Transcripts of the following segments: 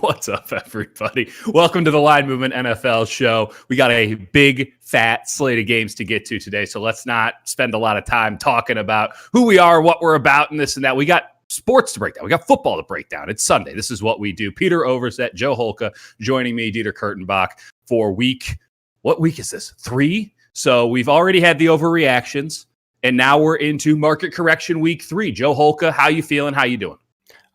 What's up, everybody? Welcome to the Line Movement NFL show. We got a big, fat slate of games to get to today, so let's not spend a lot of time talking about who we are, what we're about, and this and that. We got sports to break down. We got football to break down. It's Sunday. This is what we do. Peter Overzet, Joe Holka, joining me, Dieter Kurtenbach, for what week is this? 3? So we've already had the overreactions, and now we're into market correction week 3. Joe Holka, how you feeling? How you doing?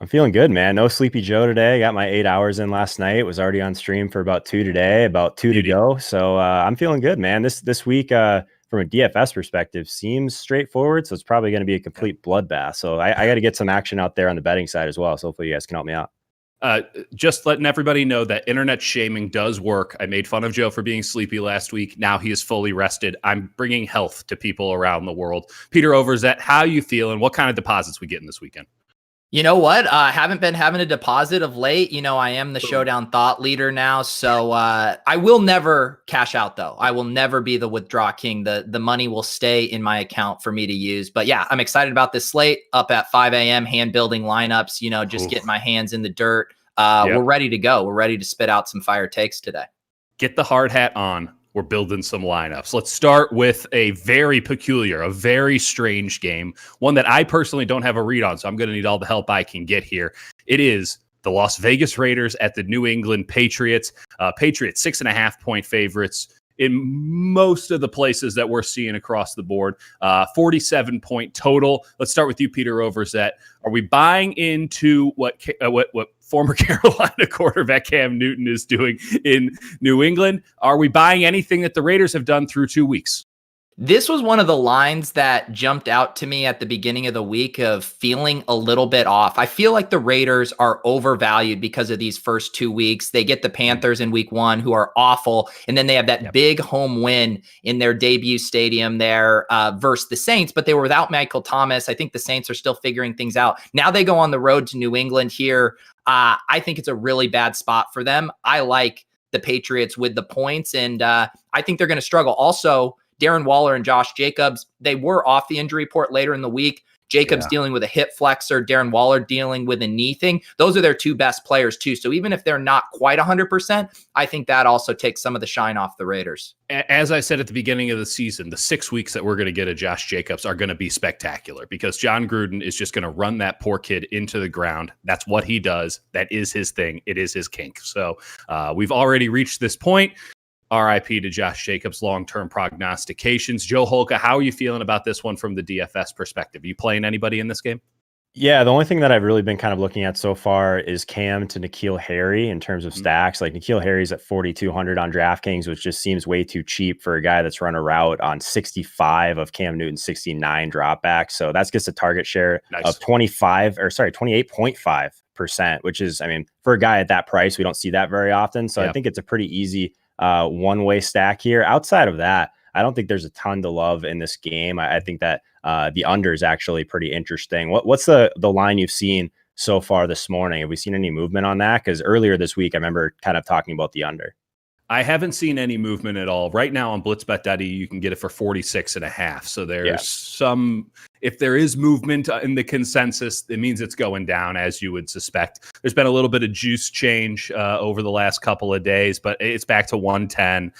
I'm feeling good, man. No Sleepy Joe today. Got my 8 hours in last night. Was already on stream for about 2 today, about 2 to go. So I'm feeling good, man. This week, from a DFS perspective, seems straightforward. So it's probably going to be a complete bloodbath. So I got to get some action out there on the betting side as well. So hopefully you guys can help me out. Just letting everybody know that internet shaming does work. I made fun of Joe for being sleepy last week. Now he is fully rested. I'm bringing health to people around the world. Peter Overzet, how you feeling? What kind of deposits we getting this weekend? You know what? I haven't been having a deposit of late. You know, I am the showdown thought leader now. So I will never cash out, though. I will never be the withdraw king. The money will stay in my account for me to use. But yeah, I'm excited about this slate. Up at 5 a.m., hand building lineups, you know, just getting my hands in the dirt. We're ready to go. We're ready to spit out some fire takes today. Get the hard hat on. We're building some lineups. Let's start with a very peculiar, a very strange game, one that I personally don't have a read on, so I'm going to need all the help I can get here. It is the Las Vegas Raiders at the New England Patriots. Patriots 6.5-point favorites in most of the places that we're seeing across the board. 47-point total. Let's start with you, Peter Overzet. Are we buying into what former Carolina quarterback Cam Newton is doing in New England? Are we buying anything that the Raiders have done through 2 weeks? This was one of the lines that jumped out to me at the beginning of the week of feeling a little bit off. I feel like the Raiders are overvalued because of these first 2 weeks. They get the Panthers in week 1, who are awful. And then they have that big home win in their debut stadium there versus the Saints, but they were without Michael Thomas. I think the Saints are still figuring things out. Now they go on the road to New England here. I think it's a really bad spot for them. I like the Patriots with the points, and I think they're going to struggle. Also, Darren Waller and Josh Jacobs, they were off the injury report later in the week. Jacobs dealing with a hip flexor, Darren Waller dealing with a knee thing. Those are their 2 best players too. So even if they're not quite 100%, I think that also takes some of the shine off the Raiders. As I said at the beginning of the season, the 6 weeks that we're going to get of Josh Jacobs are going to be spectacular because John Gruden is just going to run that poor kid into the ground. That's what he does. That is his thing. It is his kink. So we've already reached this point. RIP to Josh Jacobs' long-term prognostications. Joe Holka, how are you feeling about this one from the DFS perspective? Are you playing anybody in this game? Yeah, the only thing that I've really been kind of looking at so far is Cam to N'Keal Harry in terms of stacks. Like N'Keal Harry's at 4,200 on DraftKings, which just seems way too cheap for a guy that's run a route on 65 of Cam Newton's 69 dropbacks. So that gets a target share of 28.5%, which is, I mean, for a guy at that price, we don't see that very often. So I think it's a pretty easy one-way stack here. Outside of that, I don't think there's a ton to love in this game. I think that the under is actually pretty interesting. What's the line you've seen so far this morning? Have we seen any movement on that? Because earlier this week, I remember kind of talking about the under. I haven't seen any movement at all. Right now on blitzbet.e, you can get it for 46.5. So there's some, if there is movement in the consensus, it means it's going down, as you would suspect. There's been a little bit of juice change over the last couple of days, but it's back to 110.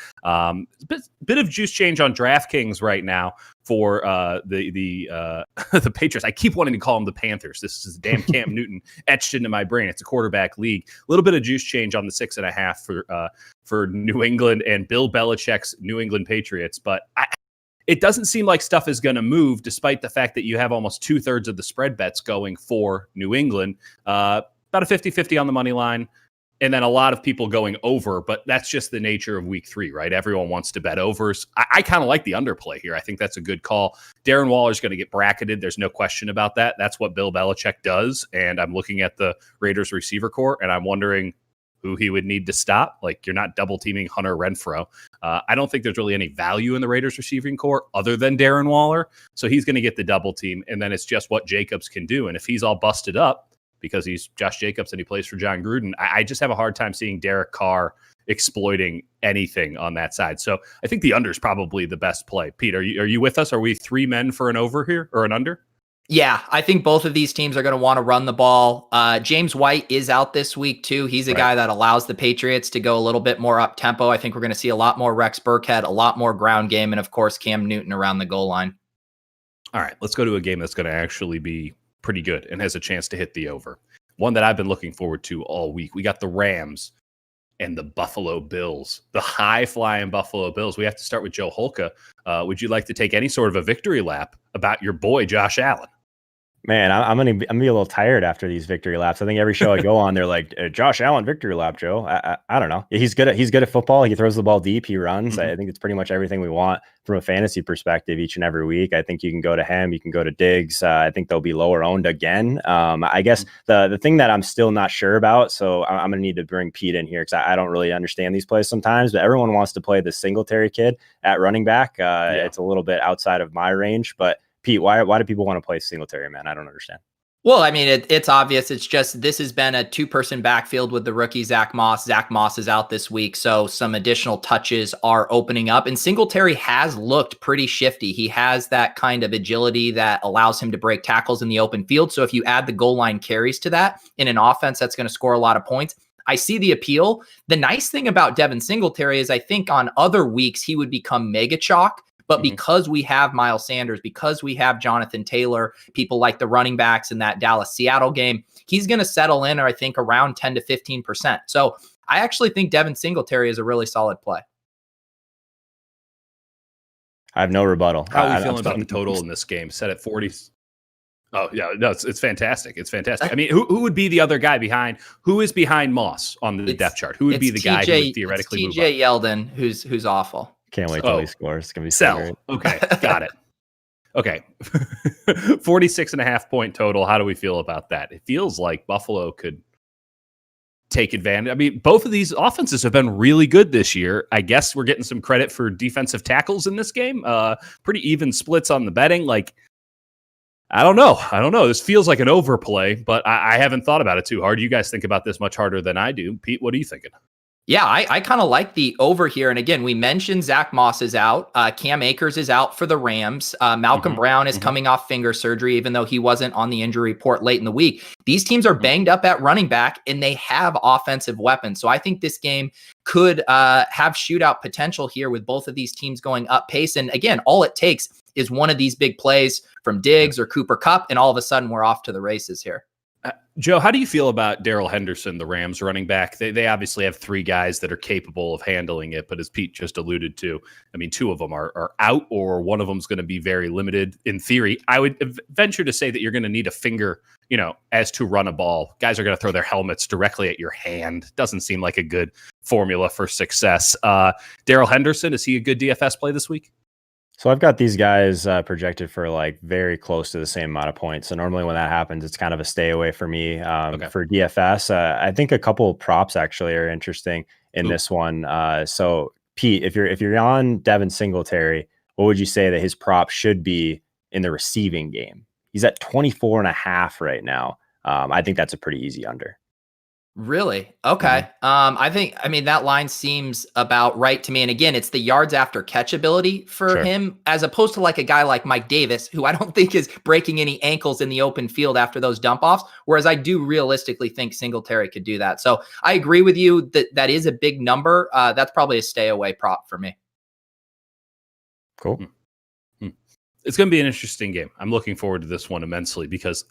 Bit of juice change on DraftKings right now for the Patriots. I keep wanting to call them the Panthers. This is damn Cam Newton etched into my brain. It's a quarterback league. A little bit of juice change on the 6.5 for New England and Bill Belichick's New England Patriots, but it doesn't seem like stuff is going to move, despite the fact that you have almost 2/3 of the spread bets going for New England. About a 50-50 on the money line. And then a lot of people going over, but that's just the nature of week 3, right? Everyone wants to bet overs. I kind of like the underplay here. I think that's a good call. Darren Waller's going to get bracketed. There's no question about that. That's what Bill Belichick does. And I'm looking at the Raiders receiver core, and I'm wondering who he would need to stop. Like, you're not double teaming Hunter Renfrow. I don't think there's really any value in the Raiders receiving core other than Darren Waller. So he's going to get the double team. And then it's just what Jacobs can do. And if he's all busted up, because he's Josh Jacobs and he plays for John Gruden, I just have a hard time seeing Derek Carr exploiting anything on that side. So I think the under is probably the best play. Pete, are you with us? Are we 3 men for an over here or an under? Yeah, I think both of these teams are going to want to run the ball. James White is out this week too. He's a guy that allows the Patriots to go a little bit more up tempo. I think we're going to see a lot more Rex Burkhead, a lot more ground game, and of course Cam Newton around the goal line. All right, let's go to a game that's going to actually be pretty good and has a chance to hit the over. One that I've been looking forward to all week. We got the Rams and the Buffalo Bills, the high-flying Buffalo Bills. We have to start with Joe Holka. Would you like to take any sort of a victory lap about your boy, Josh Allen? Man, I'm gonna be a little tired after these victory laps. I think every show I go on, they're like, Josh Allen victory lap, Joe. I don't know. He's good at football. He throws the ball deep. He runs. Mm-hmm. I think it's pretty much everything we want from a fantasy perspective each and every week. I think you can go to him. You can go to Diggs. I think they'll be lower owned again. I guess the thing that I'm still not sure about, so I'm gonna need to bring Pete in here because I don't really understand these plays sometimes. But everyone wants to play the Singletary kid at running back. It's a little bit outside of my range, but Pete, why do people want to play Singletary, man? I don't understand. Well, I mean, it's obvious. It's just this has been a two-person backfield with the rookie Zach Moss. Zach Moss is out this week, so some additional touches are opening up. And Singletary has looked pretty shifty. He has that kind of agility that allows him to break tackles in the open field. So if you add the goal line carries to that in an offense that's going to score a lot of points, I see the appeal. The nice thing about Devin Singletary is I think on other weeks he would become mega chalk. But because we have Miles Sanders, because we have Jonathan Taylor, people like the running backs in that Dallas-Seattle game, he's going to settle in, or I think, around 10 to 15%. So I actually think Devin Singletary is a really solid play. I have no rebuttal. How are you feeling about the total in this game? Set at 40. Oh, yeah, no, it's fantastic. It's fantastic. I mean, who would be the other guy behind? Who is behind Moss on the depth chart? Who would be the guy who would theoretically move up? TJ Yeldon, who's awful. Can't wait till he scores. It's going to be so great. Okay, got it. Okay. 46.5 point total. How do we feel about that? It feels like Buffalo could take advantage. I mean, both of these offenses have been really good this year. I guess we're getting some credit for defensive tackles in this game. Pretty even splits on the betting. Like, I don't know. This feels like an overplay, but I haven't thought about it too hard. You guys think about this much harder than I do. Pete, what are you thinking? Yeah, I kind of like the over here. And again, we mentioned Zach Moss is out. Cam Akers is out for the Rams. Malcolm Brown is coming off finger surgery, even though he wasn't on the injury report late in the week. These teams are banged up at running back, and they have offensive weapons. So I think this game could have shootout potential here with both of these teams going up pace. And again, all it takes is one of these big plays from Diggs or Cooper Kupp, and all of a sudden we're off to the races here. Joe, how do you feel about Daryl Henderson, the Rams running back? They obviously have three guys that are capable of handling it, but as Pete just alluded to, I mean, two of them are out, or one of them is going to be very limited. In theory, I would venture to say that you're going to need a finger, as to run a ball. Guys are going to throw their helmets directly at your hand. Doesn't seem like a good formula for success. Daryl Henderson, is he a good DFS play this week? So I've got these guys projected for like very close to the same amount of points. So normally when that happens, it's kind of a stay away for me. For DFS, I think a couple of props actually are interesting in this one. So Pete, if you're on Devin Singletary, what would you say that his prop should be in the receiving game? He's at 24.5 right now. I think that's a pretty easy under. Really? Okay. I mean, that line seems about right to me. And again, it's the yards after catch ability for him, as opposed to like a guy like Mike Davis, who I don't think is breaking any ankles in the open field after those dump offs. Whereas I do realistically think Singletary could do that. So I agree with you that is a big number. That's probably a stay away prop for me. Cool. It's going to be an interesting game. I'm looking forward to this one immensely because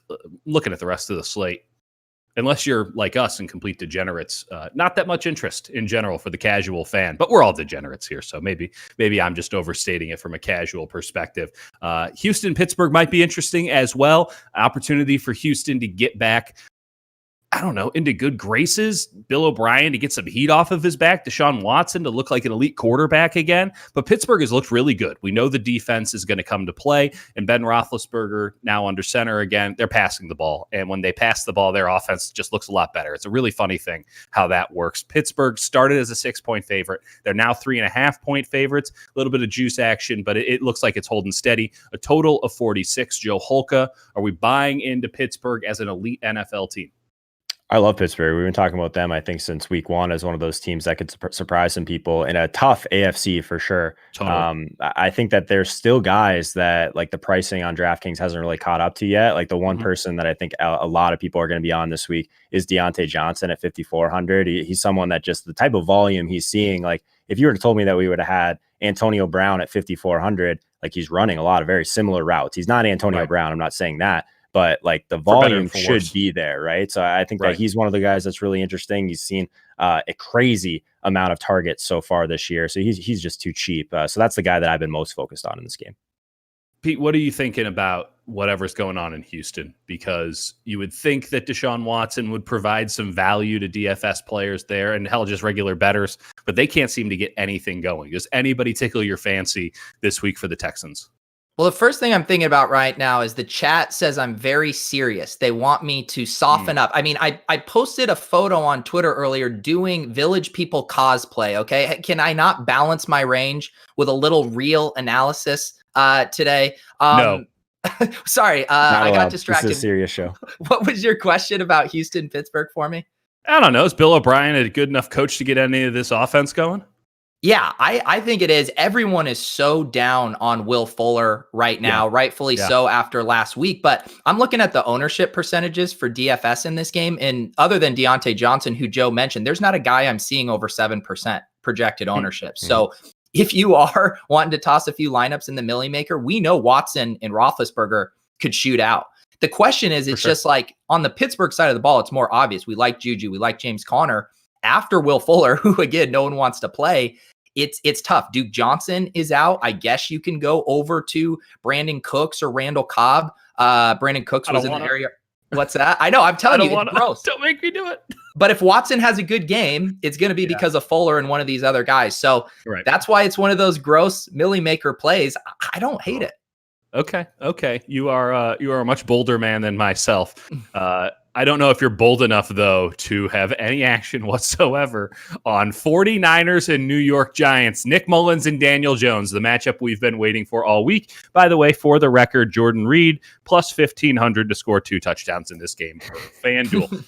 looking at the rest of the slate, unless you're like us and complete degenerates, not that much interest in general for the casual fan, but we're all degenerates here. So maybe I'm just overstating it from a casual perspective. Houston, Pittsburgh might be interesting as well. Opportunity for Houston to get back, I don't know, into good graces. Bill O'Brien to get some heat off of his back. Deshaun Watson to look like an elite quarterback again. But Pittsburgh has looked really good. We know the defense is going to come to play. And Ben Roethlisberger, now under center again, they're passing the ball. And when they pass the ball, their offense just looks a lot better. It's a really funny thing how that works. Pittsburgh started as a 6-point favorite. They're now 3.5-point favorites. A little bit of juice action, but it looks like it's holding steady. A total of 46. Joe Holka, are we buying into Pittsburgh as an elite NFL team? I love Pittsburgh. We've been talking about them, I think, since week one as one of those teams that could surprise some people in a tough AFC for sure. Totally. I think that there's still guys that like the pricing on DraftKings hasn't really caught up to yet. Like the one person that I think a lot of people are going to be on this week is Deontay Johnson at 5,400. He's someone that just the type of volume he's seeing. Like if you were to told me that we would have had Antonio Brown at 5,400, like he's running a lot of very similar routes. He's not Antonio Brown. I'm not saying that. But like the volume should be there, right? So I think that he's one of the guys that's really interesting. He's seen a crazy amount of targets so far this year. So he's just too cheap. So that's the guy that I've been most focused on in this game. Pete, what are you thinking about whatever's going on in Houston? Because you would think that Deshaun Watson would provide some value to DFS players there and hell, just regular bettors, but they can't seem to get anything going. Does anybody tickle your fancy this week for the Texans? Well, the first thing I'm thinking about right now is the chat says I'm very serious. They want me to soften up. I mean, I posted a photo on Twitter earlier doing Village People cosplay, okay? Can I not balance my range with a little real analysis today? No. Sorry, I got distracted. This is a serious show. What was your question about Houston, Pittsburgh for me? I don't know. Is Bill O'Brien a good enough coach to get any of this offense going? Yeah, I think it is. Everyone is so down on Will Fuller right now, rightfully so after last week. But I'm looking at the ownership percentages for DFS in this game. And other than Deontay Johnson, who Joe mentioned, there's not a guy I'm seeing over 7% projected ownership. So if you are wanting to toss a few lineups in the Millie Maker, we know Watson and Roethlisberger could shoot out. The question is, it's just like on the Pittsburgh side of the ball, it's more obvious. We like Juju. We like James Conner. After Will Fuller, who again, no one wants to play, it's tough. Duke Johnson is out. I guess you can go over to Brandon Cooks or Randall Cobb. Brandon Cooks was in the area. What's that? I know. I'm telling you, it's gross. Don't make me do it. But if Watson has a good game, it's going to be because of Fuller and one of these other guys. So that's why it's one of those gross Millie Maker plays. I don't hate it. Okay. You are a much bolder man than myself. I don't know if you're bold enough, though, to have any action whatsoever on 49ers and New York Giants. Nick Mullins and Daniel Jones, the matchup we've been waiting for all week. By the way, for the record, Jordan Reed plus 1,500 to score 2 touchdowns in this game. FanDuel.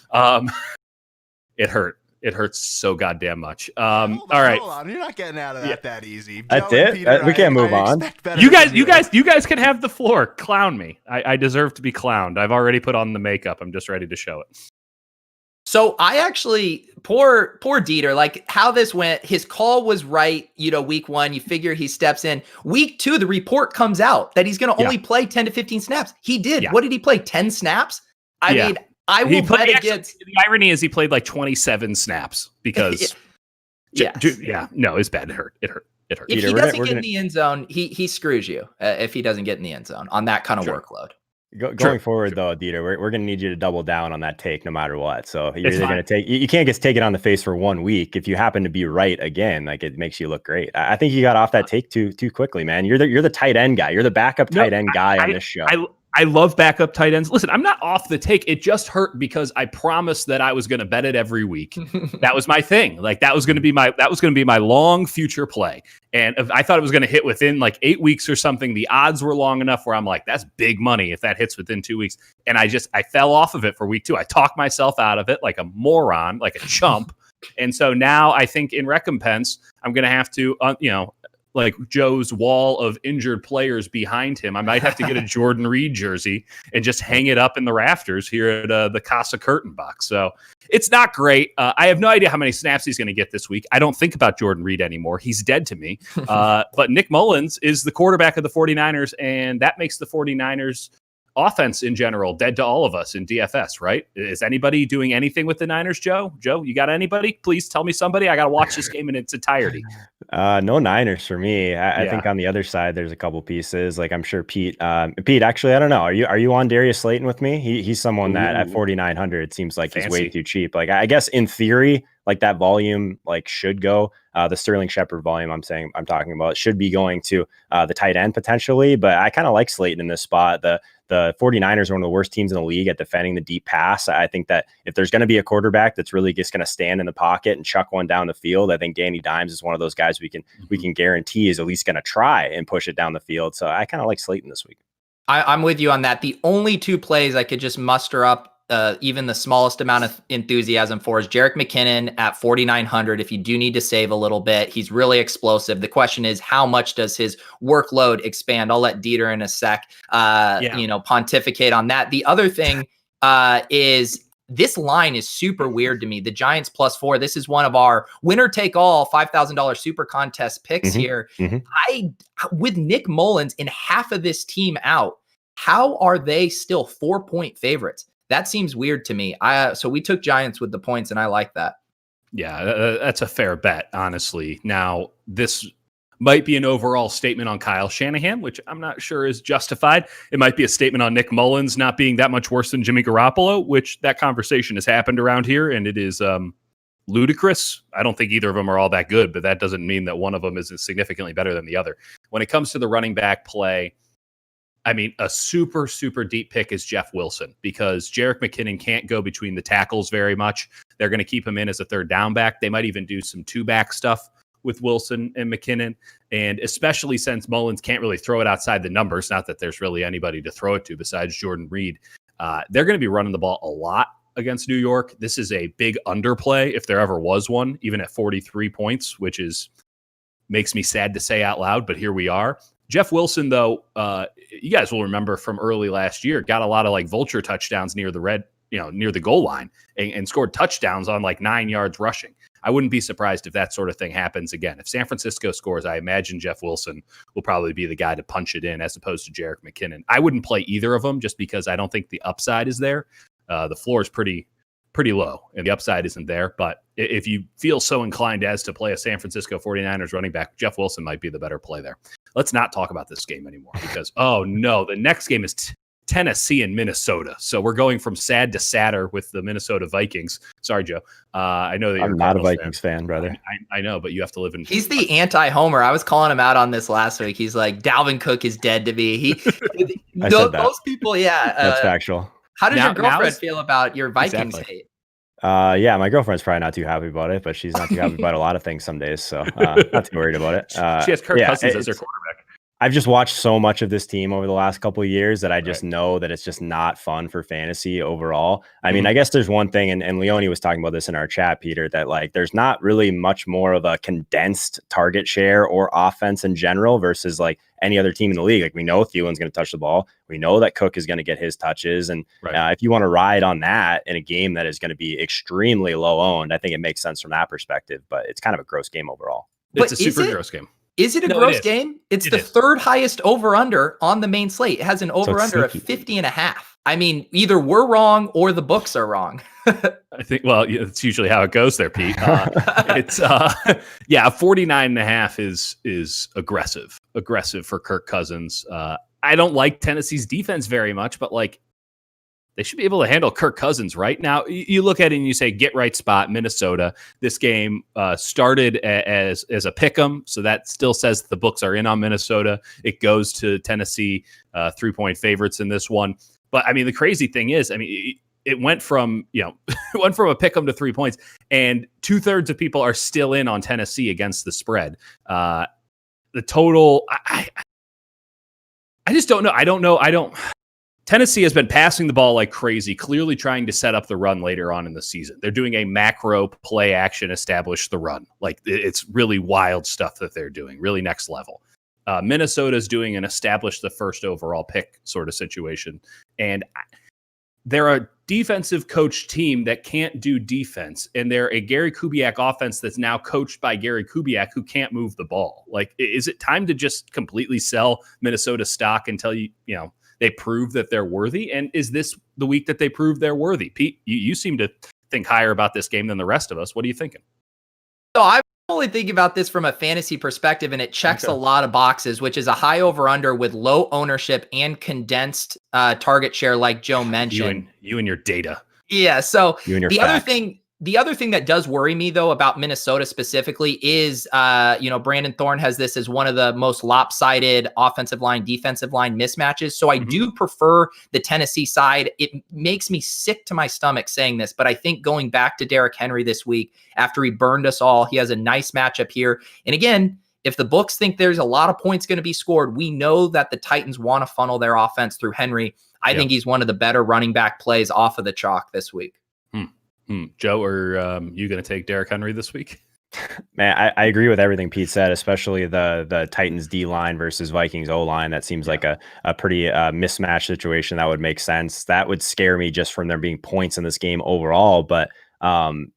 It hurt. It hurts so goddamn much. All right. Hold on. You're not getting out of that easy. That's it. Peter, we can't move on. You guys can have the floor. Clown me. I deserve to be clowned. I've already put on the makeup. I'm just ready to show it. So I actually, poor Dieter, like how this went, his call was right, week one, you figure he steps in. Week two, the report comes out that he's going to only play 10 to 15 snaps. He did. Yeah. What did he play? 10 snaps? I mean, I will bet against. The irony is he played like 27 snaps because. No, it's bad. It hurt. It hurt. If he doesn't get in the end zone, he screws you. If he doesn't get in the end zone on that kind of workload. Going forward, though, Dieter, we're going to need you to double down on that take no matter what. So you're either going to you can't just take it on the face for 1 week. If you happen to be right again, like it makes you look great. I think you got off that take too quickly, man. You're the tight end guy. You're the backup tight end guy on this show. I love backup tight ends. Listen, I'm not off the take. It just hurt because I promised that I was going to bet it every week. That was my thing. Like that was going to be my long future play. And I thought it was going to hit within like 8 weeks or something. The odds were long enough where I'm like, that's big money if that hits within 2 weeks. And I fell off of it for week 2. I talked myself out of it like a moron, like a chump. And so now I think in recompense, I'm going to have to, like Joe's wall of injured players behind him. I might have to get a Jordan Reed jersey and just hang it up in the rafters here at the Casa Kurtenbach. So it's not great. I have no idea how many snaps he's going to get this week. I don't think about Jordan Reed anymore. He's dead to me. But Nick Mullins is the quarterback of the 49ers, and that makes the 49ers offense in general dead to all of us in DFS, right? Is anybody doing anything with the Niners, Joe? Joe, you got anybody? Please tell me somebody. I got to watch this game in its entirety. No Niners for me. I think on the other side, there's a couple pieces. Like I'm sure Pete, actually, I don't know. Are you on Darius Slayton with me? He's someone that at 4,900, it seems like he's way too cheap. Like I guess in theory, like that volume like should go the Sterling Shepard volume I'm talking about should be going to the tight end potentially, but I kind of like Slayton in this spot. The 49ers are one of the worst teams in the league at defending the deep pass. I think that if there's going to be a quarterback that's really just going to stand in the pocket and chuck one down the field, I think Danny Dimes is one of those guys we can guarantee is at least going to try and push it down the field. So I kind of like Slayton this week. I'm with you on that. The only 2 plays I could just muster up even the smallest amount of enthusiasm for is Jerick McKinnon at 4,900. If you do need to save a little bit, he's really explosive. The question is, how much does his workload expand? I'll let Dieter in a sec, pontificate on that. The other thing is this line is super weird to me. The Giants +4. This is one of our winner take all $5,000 super contest picks here. With Nick Mullins and half of this team out, how are they still 4-point favorites? That seems weird to me. So we took Giants with the points, and I like that. Yeah, that's a fair bet, honestly. Now, this might be an overall statement on Kyle Shanahan, which I'm not sure is justified. It might be a statement on Nick Mullins not being that much worse than Jimmy Garoppolo, which that conversation has happened around here, and it is ludicrous. I don't think either of them are all that good, but that doesn't mean that one of them is significantly better than the other. When it comes to the running back play, I mean, a super, super deep pick is Jeff Wilson, because Jerick McKinnon can't go between the tackles very much. They're going to keep him in as a third down back. They might even do some two-back stuff with Wilson and McKinnon, and especially since Mullins can't really throw it outside the numbers, not that there's really anybody to throw it to besides Jordan Reed. They're going to be running the ball a lot against New York. This is a big underplay if there ever was one, even at 43 points, which makes me sad to say out loud, but here we are. Jeff Wilson, though, you guys will remember from early last year, got a lot of like vulture touchdowns near the goal line and scored touchdowns on like 9 yards rushing. I wouldn't be surprised if that sort of thing happens again. If San Francisco scores, I imagine Jeff Wilson will probably be the guy to punch it in as opposed to Jerick McKinnon. I wouldn't play either of them just because I don't think the upside is there. The floor is pretty low and the upside isn't there. But if you feel so inclined as to play a San Francisco 49ers running back, Jeff Wilson might be the better play there. Let's not talk about this game anymore because, oh no, the next game is Tennessee and Minnesota. So we're going from sad to sadder with the Minnesota Vikings. Sorry, Joe. I know that you're I'm not a Vikings fan, brother. I know, but you have to live in. He's the anti-homer. I was calling him out on this last week. He's like, Dalvin Cook is dead to me. Those people, yeah. That's factual. How does your girlfriend feel about your Vikings hate? Yeah, my girlfriend's probably not too happy about it, but she's not too happy about a lot of things some days. So not too worried about it. She has Kirk Cousins as her quarterback. I've just watched so much of this team over the last couple of years that I just know that it's just not fun for fantasy overall. I mean, I guess there's one thing, and Leone was talking about this in our chat, Peter, that like there's not really much more of a condensed target share or offense in general versus like any other team in the league. Like we know Thielen's going to touch the ball. We know that Cook is going to get his touches. And if you want to ride on that in a game that is going to be extremely low owned, I think it makes sense from that perspective, but it's kind of a gross game overall. It's a super gross game. Is it a gross game? It's the third highest over-under on the main slate. It has an over-under of 50.5. I mean, either we're wrong or the books are wrong. I think, well, it's usually how it goes there, Pete. It's 49.5 is aggressive for Kirk Cousins. I don't like Tennessee's defense very much, but like they should be able to handle Kirk Cousins right now. You look at it and you say, get right spot, Minnesota. This game started as a pick 'em, so that still says the books are in on Minnesota. It goes to Tennessee 3-point favorites in this one. But I mean, the crazy thing is, I mean, it went from a pick 'em to 3 points, and 2/3 of people are still in on Tennessee against the spread. The total, I just don't know. Tennessee has been passing the ball like crazy, clearly trying to set up the run later on in the season. They're doing a macro play action, establish the run. Like it's really wild stuff that they're doing, really next level. Minnesota's doing an establish the first overall pick sort of situation. And they're a defensive coach team that can't do defense. And they're a Gary Kubiak offense that's now coached by Gary Kubiak who can't move the ball. Like, is it time to just completely sell Minnesota stock until they prove that they're worthy? And is this the week that they prove they're worthy? Pete, you seem to think higher about this game than the rest of us. What are you thinking? So I'm only thinking about this from a fantasy perspective, and it checks a lot of boxes, which is a high over-under with low ownership and condensed target share, like Joe mentioned. You and your data. Yeah. So the other thing that does worry me, though, about Minnesota specifically is, Brandon Thorne has this as one of the most lopsided offensive line, defensive line mismatches. So I do prefer the Tennessee side. It makes me sick to my stomach saying this, but I think going back to Derrick Henry this week, after he burned us all, he has a nice matchup here. And again, if the books think there's a lot of points going to be scored, we know that the Titans want to funnel their offense through Henry. I think he's one of the better running back plays off of the chalk this week. Joe, are you going to take Derrick Henry this week? Man, I agree with everything Pete said, especially the Titans D line versus Vikings O line. That seems like a pretty mismatched situation that would make sense. That would scare me just from there being points in this game overall. But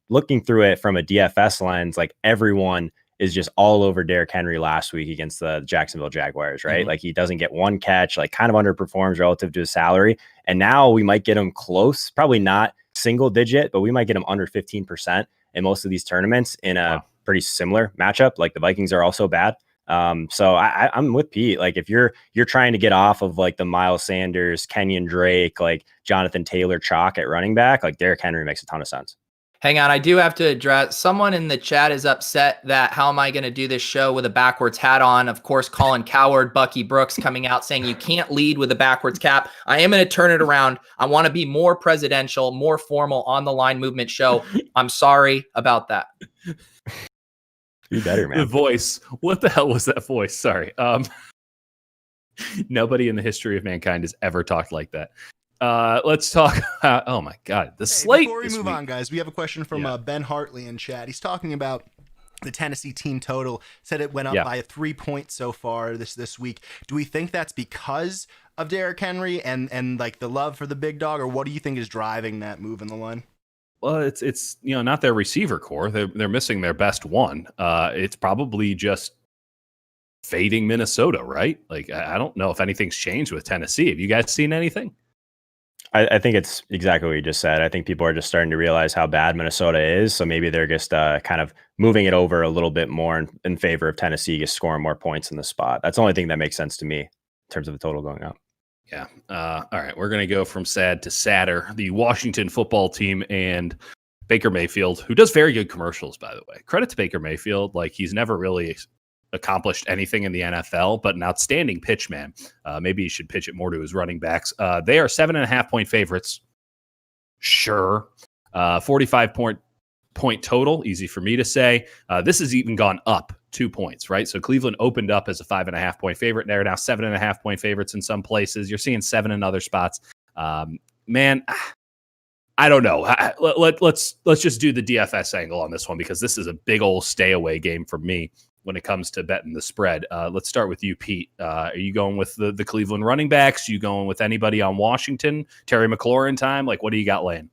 looking through it from a DFS lens, like everyone is just all over Derrick Henry last week against the Jacksonville Jaguars, right? Like he doesn't get one catch, like kind of underperforms relative to his salary. And now we might get him close, probably not single digit, but we might get him under 15% in most of these tournaments in a pretty similar matchup. Like the Vikings are also bad. So I'm with Pete. Like if you're trying to get off of like the Miles Sanders, Kenyon Drake, like Jonathan Taylor chalk at running back, like Derrick Henry makes a ton of sense. Hang on, I do have to address, someone in the chat is upset that how am I going to do this show with a backwards hat on? Of course, Colin Coward, Bucky Brooks coming out saying you can't lead with a backwards cap. I am going to turn it around. I want to be more presidential, more formal on the Line Movement show. I'm sorry about that. You better, man. The voice. What the hell was that voice? Sorry. Nobody in the history of mankind has ever talked like that. Let's talk. Oh my God, the slate. Before we move on, guys, we have a question from Ben Hartley in chat. He's talking about the Tennessee team total. Said it went up by 3 points so far this week. Do we think that's because of Derrick Henry and like the love for the big dog, or what do you think is driving that move in the line? Well, it's not their receiver core. They're missing their best one. It's probably just fading Minnesota, right? Like I don't know if anything's changed with Tennessee. Have you guys seen anything? I think it's exactly what you just said. I think people are just starting to realize how bad Minnesota is. So maybe they're just kind of moving it over a little bit more in favor of Tennessee, just scoring more points in the spot. That's the only thing that makes sense to me in terms of the total going up. Yeah. All right. We're going to go from sad to sadder. The Washington football team and Baker Mayfield, who does very good commercials, by the way. Credit to Baker Mayfield. Like he's never really accomplished anything in the NFL, but an outstanding pitch man. Maybe he should pitch it more to his running backs. They are 7.5-point favorites. Sure. 45-point total. Easy for me to say. This has even gone up 2 points, right? So Cleveland opened up as a 5.5-point favorite. They're now 7.5-point favorites in some places. You're seeing 7 in other spots. Man, I don't know. Let's just do the DFS angle on this one because this is a big old stay away game for me when it comes to betting the spread. Let's start with you, Pete. Are you going with the Cleveland running backs? Are you going with anybody on Washington? Terry McLaurin time? Like, what do you got laying?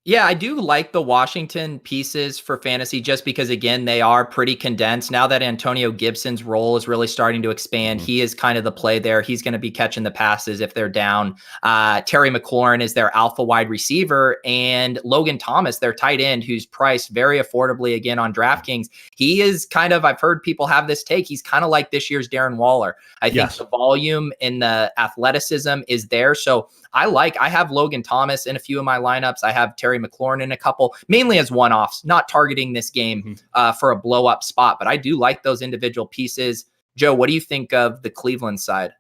Yeah, I do like the Washington pieces for fantasy just because, again, they are pretty condensed. Now that Antonio Gibson's role is really starting to expand, he is kind of the play there. He's going to be catching the passes if they're down. Terry McLaurin is their alpha wide receiver, and Logan Thomas, their tight end, who's priced very affordably again on DraftKings. He is kind of, I've heard people have this take, he's kind of like this year's Darren Waller. I think the volume and the athleticism is there. So I have Logan Thomas in a few of my lineups. I have Terry McLaurin in a couple, mainly as one-offs, not targeting this game for a blow-up spot. But I do like those individual pieces. Joe, what do you think of the Cleveland side?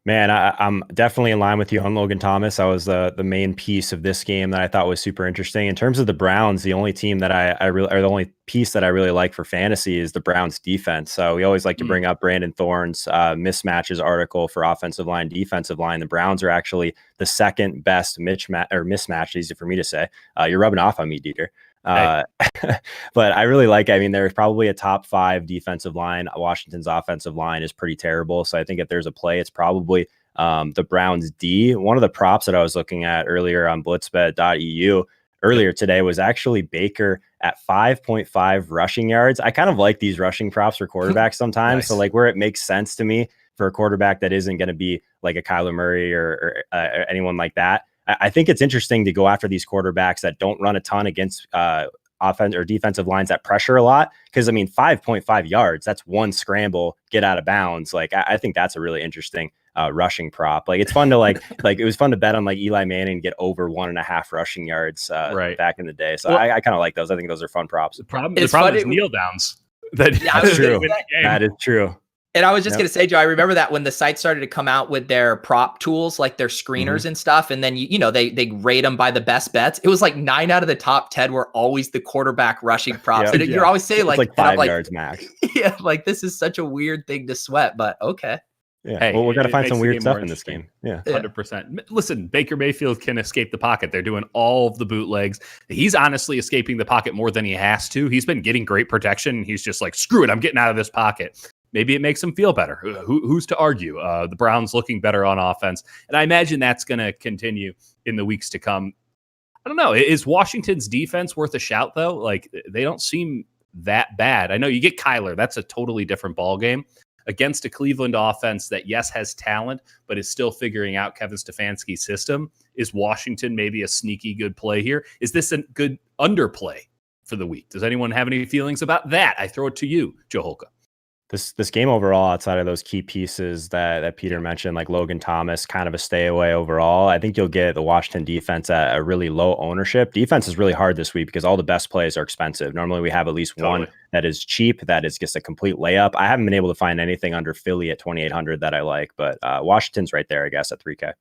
Man, I'm definitely in line with you on Logan Thomas. That was the main piece of this game that I thought was super interesting. In terms of the Browns, the only team that I really, or the only piece that I really like for fantasy is the Browns defense. So we always like to bring up Brandon Thorne's mismatches article for offensive line, defensive line. The Browns are actually the second best mismatch, easy for me to say. You're rubbing off on me, Dieter. But I really like, there's probably a top 5 defensive line. Washington's offensive line is pretty terrible. So I think if there's a play, it's probably the Browns D. One of the props that I was looking at earlier on blitzbet.eu earlier today was actually Baker at 5.5 rushing yards. I kind of like these rushing props for quarterbacks sometimes. Nice. So like where it makes sense to me for a quarterback that isn't going to be like a Kyler Murray or anyone like that. I think it's interesting to go after these quarterbacks that don't run a ton against offense or defensive lines that pressure a lot. Because 5.5 yards, that's one scramble, get out of bounds. Like I think that's a really interesting rushing prop. Like it's fun to like it was fun to bet on like Eli Manning get over 1.5 rushing yards back in the day. So I kind of like those. I think those are fun props. The problem is kneel downs. That's true. That is true. And I was just going to say, Joe, I remember that when the site started to come out with their prop tools, like their screeners and stuff, and then, they rate them by the best bets. It was like 9 out of the top 10 were always the quarterback rushing props. And you're always saying like 5 yards max. Yeah, like this is such a weird thing to sweat, but okay. Yeah, hey, well, we're gonna find makes some the weird game stuff more in this interesting. game. Yeah, 100%. Listen, Baker Mayfield can escape the pocket. They're doing all of the bootlegs. He's honestly escaping the pocket more than he has to. He's been getting great protection. He's just like, screw it, I'm getting out of this pocket. Maybe it makes him feel better. Who's to argue? The Browns looking better on offense. And I imagine that's going to continue in the weeks to come. I don't know. Is Washington's defense worth a shout, though? Like, they don't seem that bad. I know you get Kyler. That's a totally different ballgame. Against a Cleveland offense that, yes, has talent, but is still figuring out Kevin Stefanski's system. Is Washington maybe a sneaky good play here? Is this a good underplay for the week? Does anyone have any feelings about that? I throw it to you, Joe Holka. This game overall, outside of those key pieces that Peter mentioned, like Logan Thomas, kind of a stay away overall. I think you'll get the Washington defense at a really low ownership. Defense is really hard this week because all the best plays are expensive. Normally we have at least one that is cheap, that is just a complete layup. I haven't been able to find anything under Philly at 2,800 that I like, but Washington's right there, I guess, at 3K.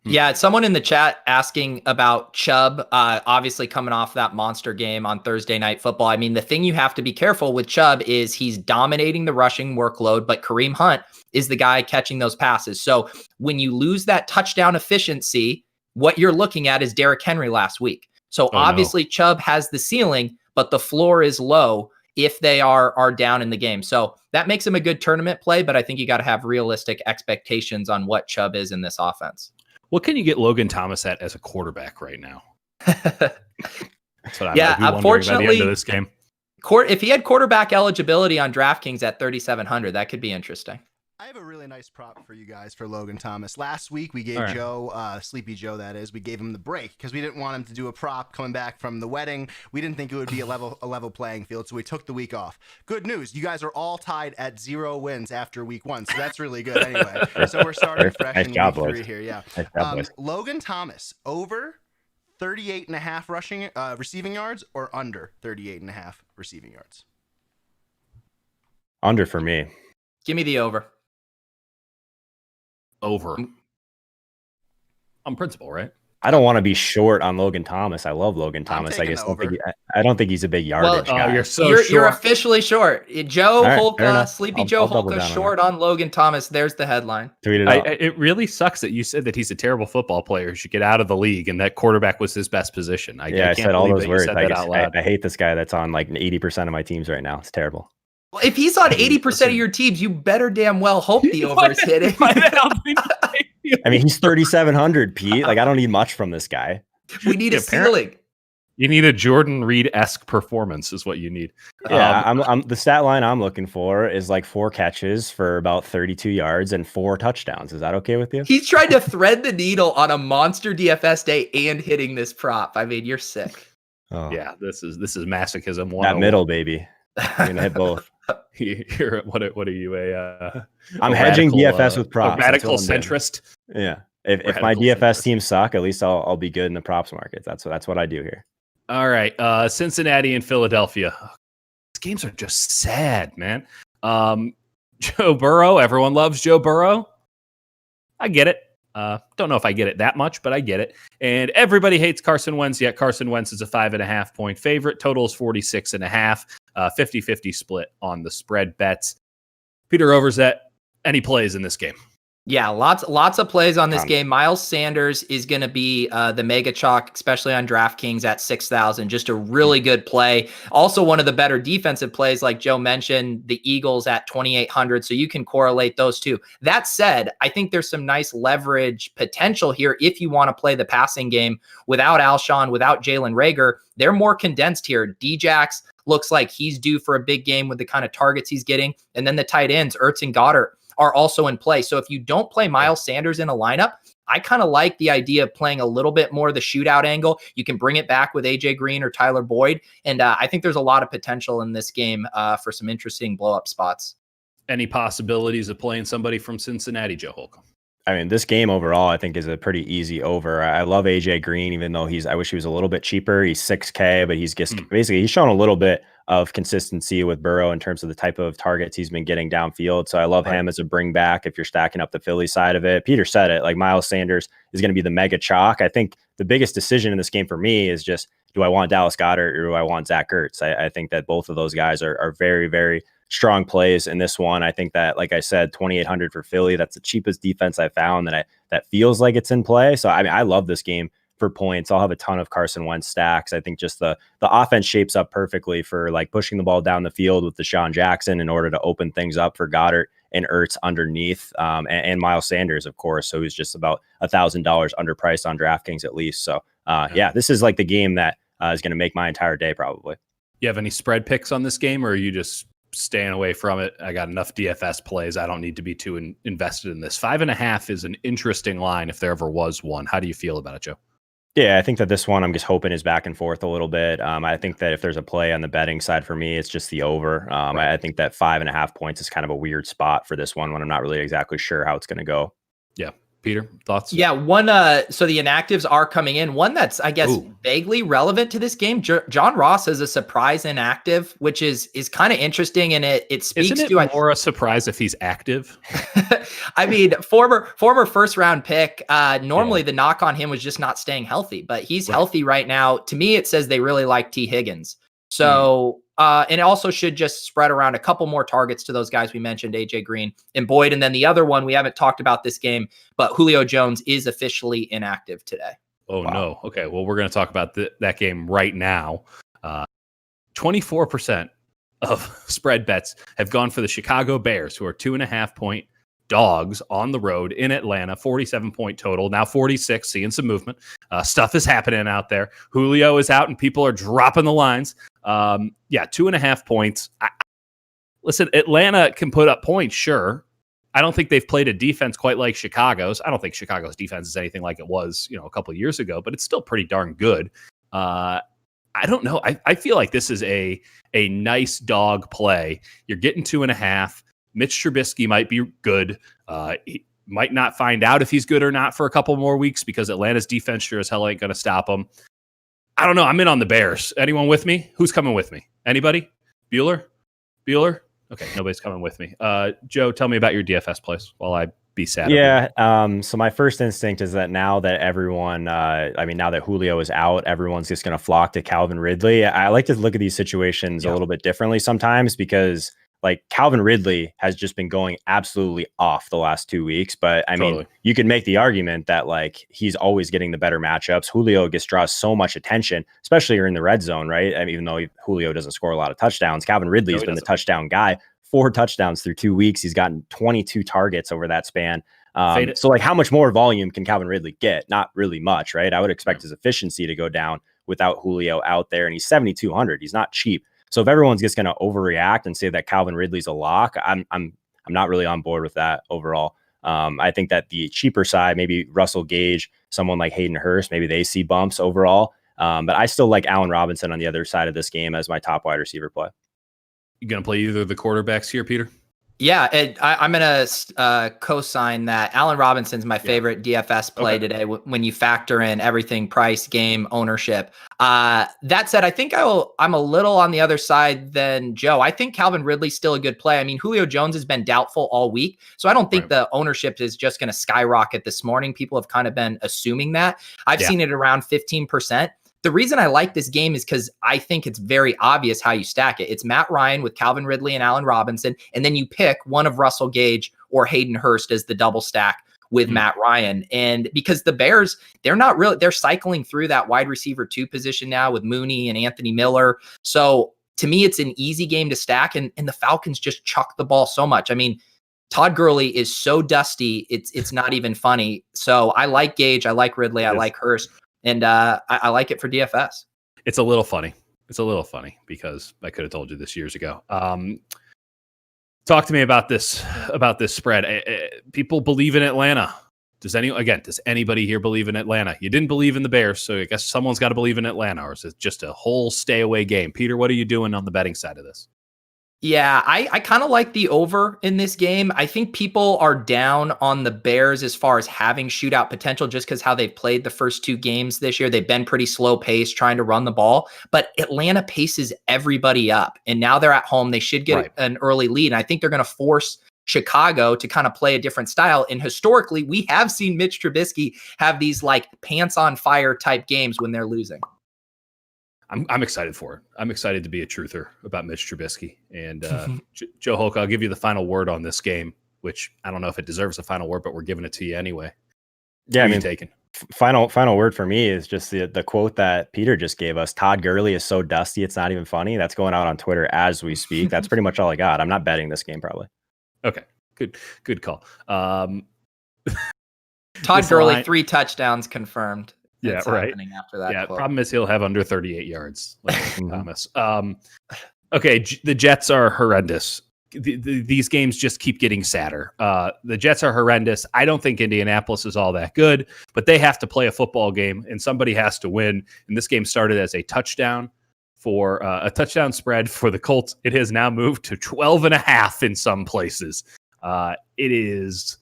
Yeah, someone in the chat asking about Chubb, obviously coming off that monster game on Thursday Night Football. I mean, the thing you have to be careful with Chubb is he's dominating the rushing workload, but Kareem Hunt is the guy catching those passes. So when you lose that touchdown efficiency, what you're looking at is Derrick Henry last week. So obviously Chubb has the ceiling, but the floor is low if they are down in the game. So that makes him a good tournament play, but I think you got to have realistic expectations on what Chubb is in this offense. What can you get Logan Thomas at as a quarterback right now? That's what I'm unfortunately, by the end of this game. If he had quarterback eligibility on DraftKings at 3,700, that could be interesting. I have a really nice prop for you guys for Logan Thomas. Last week, we gave Joe, Sleepy Joe, that is, we gave him the break because we didn't want him to do a prop coming back from the wedding. We didn't think it would be a level playing field, so we took the week off. Good news, you guys are all tied at 0 wins after week 1, so that's really good anyway. So we're starting fresh in week 3 here. Yeah. Logan Thomas, over 38.5 receiving yards or under 38.5 receiving yards? Under for me. Give me the over. Over. On principle, right? I don't want to be short on Logan Thomas. I love Logan Thomas. I don't think he's a big yardage guy. You're officially short. Joe Holka, Sleepy Joe Holka short on Logan Thomas. There's the headline. Tweet it out. It really sucks that you said that he's a terrible football player, should get out of the league, and that quarterback was his best position. I said all those words. I hate this guy that's on like 80% of my teams right now. It's terrible. Well, if he's on 80% of your teams, you better damn well hope the over is hitting. I mean, he's 3,700, Pete. Like, I don't need much from this guy. We need a ceiling. You need a Jordan Reed-esque performance is what you need. Yeah, I'm the stat line I'm looking for is like 4 catches for about 32 yards and 4 touchdowns. Is that okay with you? He's trying to thread the needle on a monster DFS day and hitting this prop. I mean, you're sick. Oh. Yeah, this is masochism. That middle, baby. You're gonna hit both. What are you? I'm hedging DFS with props. A radical centrist. Yeah. If my DFS teams suck, at least I'll be good in the props market. That's what I do here. All right. Cincinnati and Philadelphia. These games are just sad, man. Joe Burrow. Everyone loves Joe Burrow. I get it. Don't know if I get it that much, but I get it. And everybody hates Carson Wentz, yet Carson Wentz is a 5.5 point favorite. Total is 46.5. 50-50 split on the spread bets. Peter Overzet, any plays in this game? Yeah, lots of plays on this game. Miles Sanders is going to be the mega chalk, especially on DraftKings at 6,000. Just a really good play. Also, one of the better defensive plays, like Joe mentioned, the Eagles at 2,800. So you can correlate those two. That said, I think there's some nice leverage potential here if you want to play the passing game without Alshon, without Jalen Reagor. They're more condensed here. Djax looks like he's due for a big game with the kind of targets he's getting. And then the tight ends, Ertz and Goddard, are also in play. So if you don't play Miles Sanders in a lineup, I kind of like the idea of playing a little bit more of the shootout angle. You can bring it back with AJ Green or Tyler Boyd. And I think there's a lot of potential in this game for some interesting blow-up spots. Any possibilities of playing somebody from Cincinnati, Joe Holcomb? I mean, this game overall, I think, is a pretty easy over. I love AJ Green, even though I wish he was a little bit cheaper. He's 6K, but he's just basically, he's shown a little bit of consistency with Burrow in terms of the type of targets he's been getting downfield. So I love him as a bring back if you're stacking up the Philly side of it. Peter said it, like Miles Sanders is going to be the mega chalk. I think the biggest decision in this game for me is just, do I want Dallas Goedert or do I want Zach Ertz? I think that both of those guys are very, very strong plays in this one. I think that, like I said, 2,800 for Philly, that's the cheapest defense I found that feels like it's in play. So, I mean, I love this game for points. I'll have a ton of Carson Wentz stacks. I think just the offense shapes up perfectly for like pushing the ball down the field with Deshaun Jackson in order to open things up for Goddard and Ertz underneath, and Miles Sanders, of course. So he's just about $1,000 underpriced on DraftKings at least. So yeah, this is like the game that is going to make my entire day probably. You have any spread picks on this game, or are you just staying away from it? I got enough DFS plays. I don't need to be too invested in this. 5.5 is an interesting line if there ever was one. How do you feel about it, Joe? Yeah, I think that this one I'm just hoping is back and forth a little bit. I think that if there's a play on the betting side for me, it's just the over. Right. I think that 5.5 points is kind of a weird spot for this one when I'm not really exactly sure how it's going to go. Yeah. Peter, thoughts? Yeah, so the inactives are coming in. One that's, I guess, vaguely relevant to this game. John Ross is a surprise inactive, which is kind of interesting, and it speaks Isn't it more a surprise if he's active? I mean, former first round pick. Normally the knock on him was just not staying healthy, but he's healthy right now. To me, it says they really like T. Higgins. So, and it also should just spread around a couple more targets to those guys we mentioned, AJ Green and Boyd. And then the other one, we haven't talked about this game, but Julio Jones is officially inactive today. Oh, wow. No. Okay. Well, we're going to talk about that game right now. 24% of spread bets have gone for the Chicago Bears, who are 2.5-point dogs on the road in Atlanta. 47-point total, now 46, seeing some movement. Stuff is happening out there. Julio is out and people are dropping the lines. 2.5 points. Listen, Atlanta can put up points, sure. I don't think they've played a defense quite like Chicago's. I don't think Chicago's defense is anything like it was, a couple of years ago, but it's still pretty darn good. I don't know. I feel like this is a nice dog play. You're getting 2.5. Mitch Trubisky might be good. He might not find out if he's good or not for a couple more weeks because Atlanta's defense sure as hell ain't going to stop him. I don't know. I'm in on the Bears. Anyone with me? Who's coming with me? Anybody? Bueller? Okay, nobody's coming with me. Joe, tell me about your DFS plays while I be sad. Yeah. So my first instinct is that now that everyone, now that Julio is out, everyone's just going to flock to Calvin Ridley. I like to look at these situations a little bit differently sometimes because like Calvin Ridley has just been going absolutely off the last 2 weeks. But I mean, you could make the argument that like he's always getting the better matchups. Julio draws so much attention, especially in the red zone, right? I mean, even though Julio doesn't score a lot of touchdowns, Calvin Ridley has been the touchdown guy. 4 touchdowns through 2 weeks. He's gotten 22 targets over that span. So like how much more volume can Calvin Ridley get? Not really much, right? I would expect his efficiency to go down without Julio out there. And he's 7,200. He's not cheap. So if everyone's just going to overreact and say that Calvin Ridley's a lock, I'm not really on board with that overall. I think that the cheaper side, maybe Russell Gage, someone like Hayden Hurst, maybe they see bumps overall. But I still like Allen Robinson on the other side of this game as my top wide receiver play. You going to play either of the quarterbacks here, Peter? Yeah, I'm going to co-sign that. Allen Robinson's my favorite DFS play today when you factor in everything, price, game, ownership. That said, I think I'm a little on the other side than Joe. I think Calvin Ridley's still a good play. I mean, Julio Jones has been doubtful all week, so I don't think the ownership is just going to skyrocket this morning. People have kind of been assuming that. I've seen it around 15%. The reason I like this game is because I think it's very obvious how you stack it. It's Matt Ryan with Calvin Ridley and Allen Robinson, and then you pick one of Russell Gage or Hayden Hurst as the double stack with Matt Ryan. And because the Bears, they're cycling through that wide receiver 2 position now with Mooney and Anthony Miller. So to me, it's an easy game to stack, and the Falcons just chuck the ball so much. I mean, Todd Gurley is so dusty, it's not even funny. So I like Gage, I like Ridley, I like Hurst. And I like it for DFS. It's a little funny. Because I could have told you this years ago. Talk to me about this spread. People believe in Atlanta. Does anybody here believe in Atlanta? You didn't believe in the Bears, so I guess someone's got to believe in Atlanta, or is it just a whole stay away game? Peter, what are you doing on the betting side of this? Yeah, I kind of like the over in this game. I think people are down on the Bears as far as having shootout potential just because how they've played the first 2 games this year. They've been pretty slow paced trying to run the ball, but Atlanta paces everybody up. And now they're at home. They should get an early lead. And I think they're going to force Chicago to kind of play a different style. And historically, we have seen Mitch Trubisky have these like pants on fire type games when they're losing. I'm excited for it. I'm excited to be a truther about Mitch Trubisky. And Joe Holka, I'll give you the final word on this game, which I don't know if it deserves a final word, but we're giving it to you anyway. Yeah, I mean, taking final word for me is just the quote that Peter just gave us. Todd Gurley is so dusty, it's not even funny. That's going out on Twitter as we speak. That's pretty much all I got. I'm not betting this game probably. Okay, good call. Todd Gurley, 3 touchdowns confirmed. Yeah, it's right. happening after that. Yeah, quote. problem is he'll have under 38 yards, like Thomas. Okay, the Jets are horrendous. These games just keep getting sadder. The Jets are horrendous. I don't think Indianapolis is all that good, but they have to play a football game, and somebody has to win. And this game started as a touchdown for a touchdown spread for the Colts. It has now moved to 12.5 in some places. It is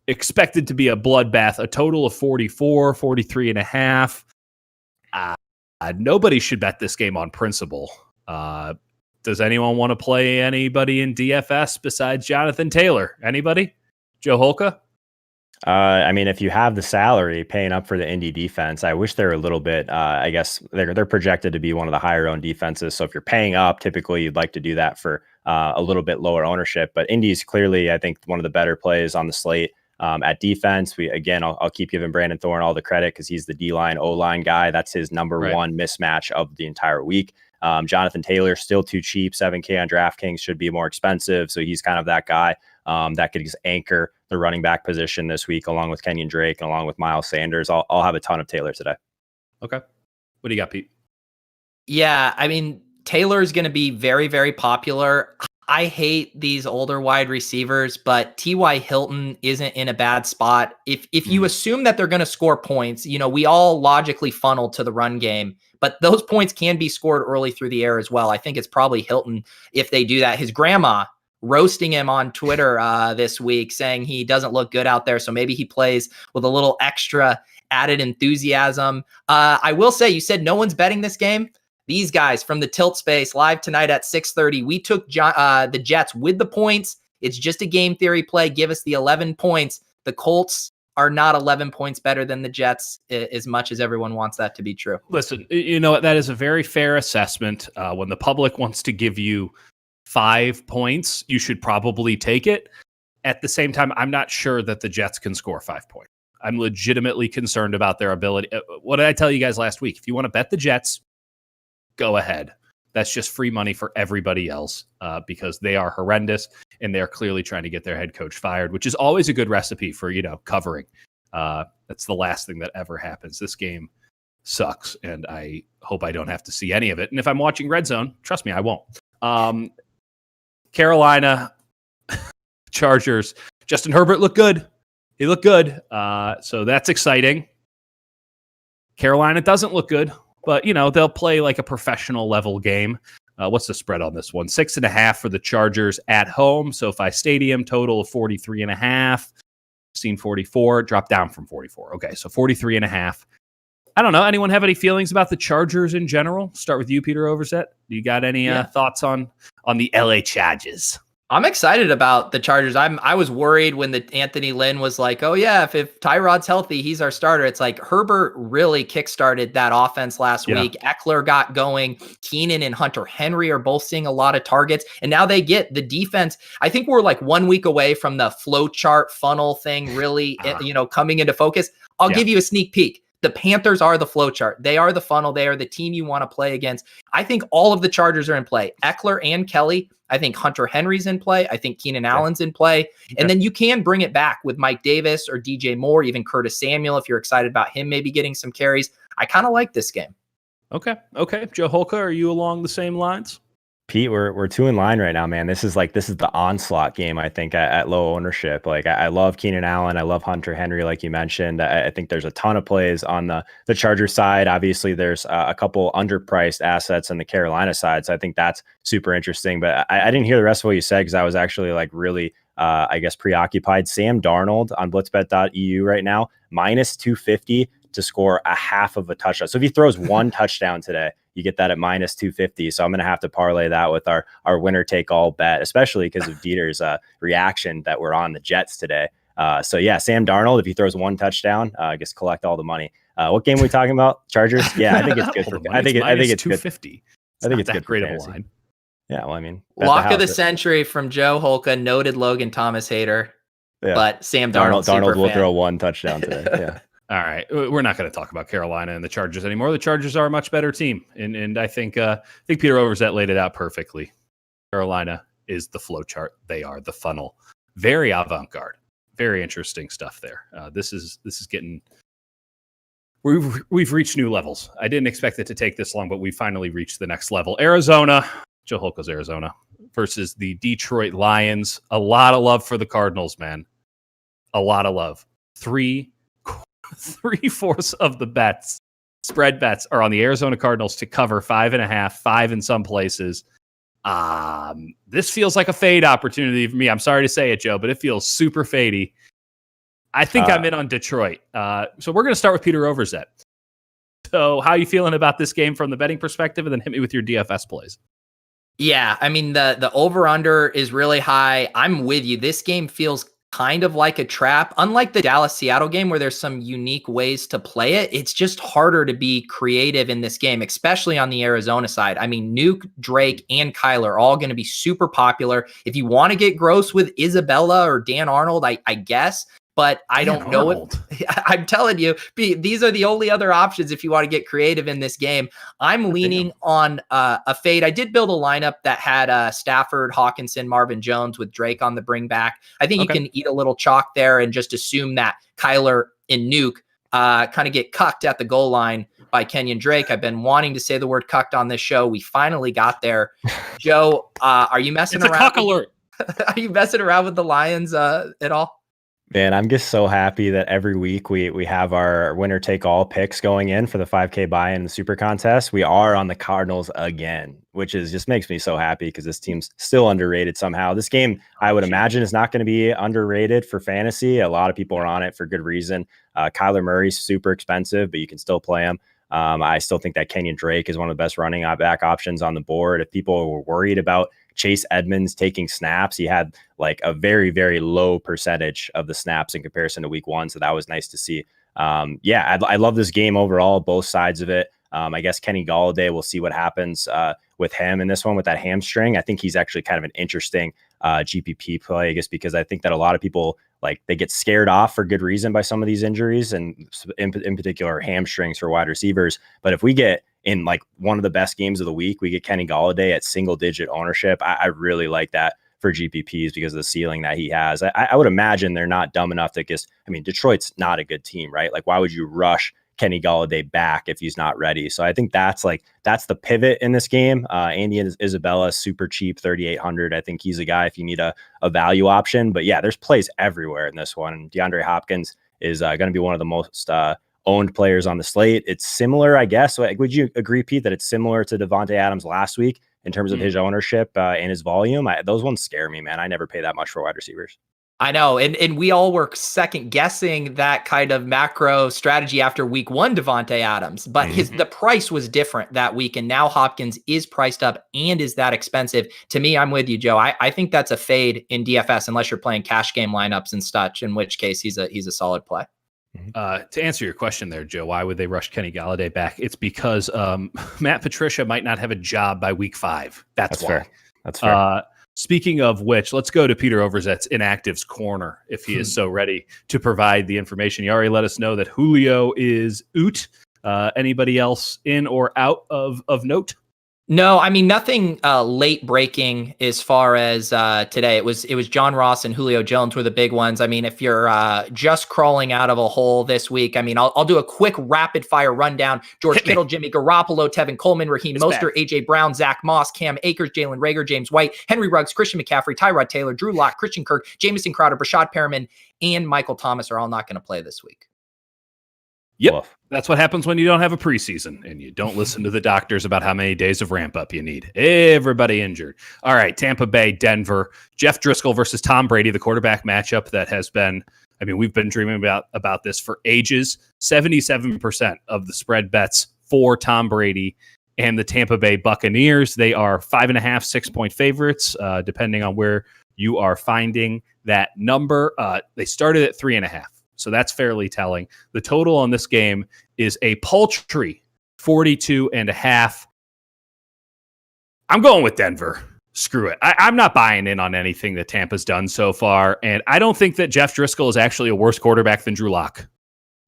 expected to be a bloodbath, a total of 43.5. Nobody should bet this game on principle. Does anyone want to play anybody in DFS besides Jonathan Taylor? Anybody? Joe Holka? I mean, if you have the salary paying up for the Indy defense, I wish they're a little bit, I guess they're projected to be one of the higher owned defenses. So if you're paying up, typically you'd like to do that for a little bit lower ownership. But Indy's clearly, I think, one of the better plays on the slate. At defense, I'll keep giving Brandon Thorne all the credit because he's the D-line, O-line guy. That's his number one mismatch of the entire week. Jonathan Taylor, still too cheap. $7K on DraftKings, should be more expensive. So he's kind of that guy that could just anchor the running back position this week, along with Kenyon Drake and along with Miles Sanders. I'll have a ton of Taylor today. Okay. What do you got, Pete? Yeah, I mean, Taylor's going to be very, very popular. I hate these older wide receivers, but T.Y. Hilton isn't in a bad spot. If you assume that they're going to score points, we all logically funnel to the run game, but those points can be scored early through the air as well. I think it's probably Hilton if they do that. His grandma roasting him on Twitter this week, saying he doesn't look good out there. So maybe he plays with a little extra added enthusiasm. I will say, you said no one's betting this game. These guys from the Tilt Space live tonight at 6:30. We took the Jets with the points. It's just a game theory play. Give us the 11 points. The Colts are not 11 points better than the Jets, as much as everyone wants that to be true. Listen, that is a very fair assessment. When the public wants to give you 5 points, you should probably take it. At the same time, I'm not sure that the Jets can score 5 points. I'm legitimately concerned about their ability. What did I tell you guys last week? If you want to bet the Jets, go ahead. That's just free money for everybody else because they are horrendous and they're clearly trying to get their head coach fired, which is always a good recipe for, covering. That's the last thing that ever happens. This game sucks, and I hope I don't have to see any of it. And if I'm watching Red Zone, trust me, I won't. Carolina Chargers. Justin Herbert looked good. He looked good. So that's exciting. Carolina doesn't look good. But, they'll play like a professional level game. What's the spread on this one? 6.5 for the Chargers at home. SoFi Stadium, total of 43.5. Seen 44, dropped down from 44. Okay, so 43.5. I don't know. Anyone have any feelings about the Chargers in general? Start with you, Peter Overzet. Do you got any thoughts on the LA Chargers? I'm excited about the Chargers. I was worried when the Anthony Lynn was like, oh yeah, if Tyrod's healthy, he's our starter. It's like Herbert really kickstarted that offense last week. Eckler got going. Keenan and Hunter Henry are both seeing a lot of targets. And now they get the defense. I think we're like 1 week away from the flow chart funnel thing really, coming into focus. I'll give you a sneak peek. The Panthers are the flow chart. They are the funnel. They are the team you want to play against. I think all of the Chargers are in play. Eckler and Kelly. I think Hunter Henry's in play. I think Keenan Allen's in play. And then you can bring it back with Mike Davis or DJ Moore, even Curtis Samuel, if you're excited about him maybe getting some carries. I kind of like this game. Okay. Joe Holka, are you along the same lines? Pete, we're 2 in line right now, man. This is the onslaught game, I think, at low ownership. Like, I love Keenan Allen. I love Hunter Henry, like you mentioned. I think there's a ton of plays on the Chargers side. Obviously, there's a couple underpriced assets on the Carolina side. So I think that's super interesting. But I didn't hear the rest of what you said because I was actually really preoccupied. Sam Darnold on blitzbet.eu right now, minus 250 to score a half of a touchdown. So if he throws one touchdown today, you get that at minus 250. So I'm going to have to parlay that with our winner take all bet, especially because of Dieter's reaction that we're on the Jets today. So Sam Darnold, if he throws one touchdown, I guess collect all the money. What game are we talking about? Chargers? Yeah, I think it's good for. I think it's 250. I think it's that good great for of a fantasy. line. Yeah, well, I mean, lock of the century from Joe Holka, noted Logan Thomas hater. Yeah. But Sam Darnold will throw 1 touchdown today. Yeah. All right, we're not going to talk about Carolina and the Chargers anymore. The Chargers are a much better team, and I think Peter Overzet laid it out perfectly. Carolina is the flow chart; they are the funnel. Very avant-garde, very interesting stuff there. This is getting. We've reached new levels. I didn't expect it to take this long, but we finally reached the next level. Arizona, Joe Holka's Arizona versus the Detroit Lions. A lot of love for the Cardinals, man. A lot of love. 3/4 of the bets, spread bets, are on the Arizona Cardinals to cover 5.5, 5 in some places. This feels like a fade opportunity for me. I'm sorry to say it, Joe, but it feels super fadey. I think I'm in on Detroit. So we're going to start with Peter Overzet. So how are you feeling about this game from the betting perspective? And then hit me with your DFS plays. Yeah, I mean, the over-under is really high. I'm with you. This game feels kind of like a trap. Unlike the Dallas-Seattle game where there's some unique ways to play it, it's just harder to be creative in this game, especially on the Arizona side. I mean, Nuke, Drake, and Kyler are all going to be super popular. If you want to get gross with Isabella or Dan Arnold, I guess. But I don't know what I'm telling you. These are the only other options if you want to get creative in this game. I'm leaning on a fade. I did build a lineup that had Stafford, Hawkinson, Marvin Jones with Drake on the bring back. I think you can eat a little chalk there and just assume that Kyler and Nuke kind of get cucked at the goal line by Kenyon Drake. I've been wanting to say the word cucked on this show. We finally got there. Joe, are you messing around? It's a cuck alert. Are you messing around with the Lions at all? Man, I'm just so happy that every week we have our winner take all picks going in for the 5K buy-in in the super contest. We are on the Cardinals again, which is just makes me so happy because this team's still underrated somehow. This game, I would imagine, is not going to be underrated for fantasy. A lot of people are on it for good reason. Kyler Murray's super expensive, but you can still play him. I still think that Kenyon Drake is one of the best running back options on the board. If people were worried about Chase Edmonds taking snaps, he had like a very, very low percentage of the snaps in comparison to week 1. So that was nice to see. I love this game overall, both sides of it. I guess Kenny Golladay, we'll see what happens with him in this one with that hamstring. I think he's actually kind of an interesting GPP play, I guess, because I think that a lot of people, like, they get scared off for good reason by some of these injuries, and in particular hamstrings for wide receivers. But if we get in like one of the best games of the week, we get Kenny Golladay at single digit ownership. I really like that for GPPs because of the ceiling that he has. I would imagine they're not dumb enough to Detroit's not a good team, right? Like, why would you rush Kenny Golladay back if he's not ready? So I think that's the pivot in this game. Andy Isabella, super cheap, 3,800. I think he's a guy if you need a value option. But yeah, there's plays everywhere in this one. DeAndre Hopkins is going to be one of the most owned players on the slate. It's similar, I guess. Would you agree, Pete, that it's similar to Devontae Adams last week in terms of his ownership and his volume? Those ones scare me, man. I never pay that much for wide receivers. I know. And we all were second guessing that kind of macro strategy after week 1, Devontae Adams, but the price was different that week. And now Hopkins is priced up and is that expensive. To me, I'm with you, Joe. I think that's a fade in DFS unless you're playing cash game lineups and such, in which case he's a solid play. To answer your question there, Joe, why would they rush Kenny Golladay back? It's because Matt Patricia might not have a job by week 5. That's why. Fair. That's fair. Speaking of which, let's go to Peter Overzet's inactives corner if he is so ready to provide the information. He already let us know that Julio is out. Anybody else in or out of note? No, I mean, nothing late breaking as far as today. It was John Ross and Julio Jones were the big ones. I mean, if you're just crawling out of a hole this week, I mean, I'll do a quick rapid fire rundown. George Kittle, Jimmy Garoppolo, Tevin Coleman, Raheem Mostert, AJ Brown, Zach Moss, Cam Akers, Jalen Reagor, James White, Henry Ruggs, Christian McCaffrey, Tyrod Taylor, Drew Lock, Christian Kirk, Jamison Crowder, Brashad Perriman, and Michael Thomas are all not going to play this week. Yep. That's what happens when you don't have a preseason and you don't listen to the doctors about how many days of ramp up you need. Everybody injured. All right. Tampa Bay, Denver, Jeff Driscoll versus Tom Brady, the quarterback matchup that has been, we've been dreaming about this for ages. 77% of the spread bets for Tom Brady and the Tampa Bay Buccaneers. They are 5.5, 6-point favorites, depending on where you are finding that number. They started at 3.5. So that's fairly telling. The total on this game is a paltry 42.5. I'm going with Denver. Screw it. I'm not buying in on anything that Tampa's done so far. And I don't think that Jeff Driscoll is actually a worse quarterback than Drew Lock.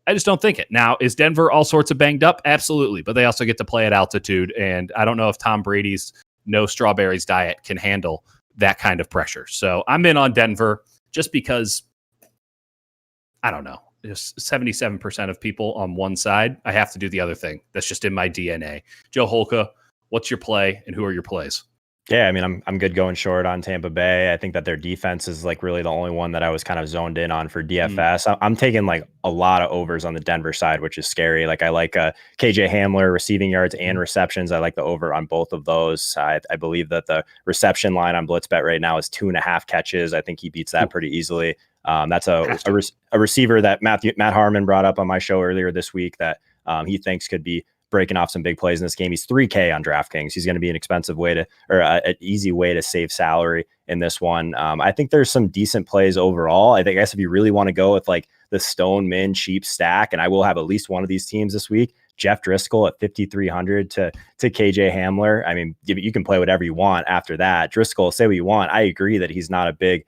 I just don't think it. Now, is Denver all sorts of banged up? Absolutely. But they also get to play at altitude. And I don't know if Tom Brady's no strawberries diet can handle that kind of pressure. So I'm in on Denver just because, I don't know, there's 77% of people on one side. I have to do the other thing. That's just in my DNA. Joe Holka, what's your play and who are your plays? Yeah, I mean, I'm good going short on Tampa Bay. I think that their defense is like really the only one that I was kind of zoned in on for DFS. I'm taking like a lot of overs on the Denver side, which is scary. Like I like KJ Hamler receiving yards and receptions. I like the over on both of those. I believe that the reception line on BlitzBet right now is 2.5 catches. I think he beats that pretty easily. That's a receiver that Matt Harmon brought up on my show earlier this week that he thinks could be breaking off some big plays in this game. He's $3K on DraftKings. He's going to be an expensive way to, or an easy way to save salary in this one. I think there's some decent plays overall. I guess if you really want to go with like the Stone Min cheap stack, and I will have at least one of these teams this week, Jeff Driscoll at 5,300 to KJ Hamler. I mean, you can play whatever you want after that. Driscoll, say what you want. I agree that he's not a big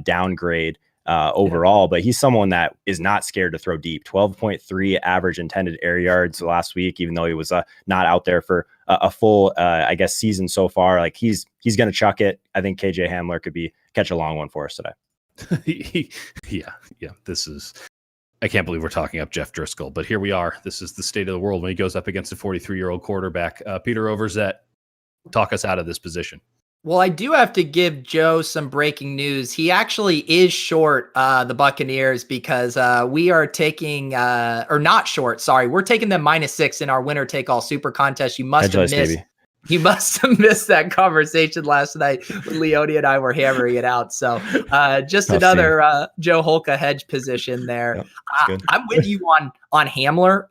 downgrade overall, but he's someone that is not scared to throw deep. 12.3 average intended air yards last week, even though he was not out there for a full, I guess, season so far. Like he's going to chuck it. I think KJ Hamler could catch a long one for us today. Yeah. This is, I can't believe we're talking up Jeff Driscoll, but here we are. This is the state of the world when he goes up against a 43-year-old quarterback. Peter Overzet, talk us out of this position. Well, I do have to give Joe some breaking news. He actually is short the Buccaneers because we are taking, or not short, sorry. We're taking them -6 in our winner take all super contest. You must have missed that conversation last night when Leone and I were hammering it out. So just another Joe Holka hedge position there. Yep, I'm with you on Hamler.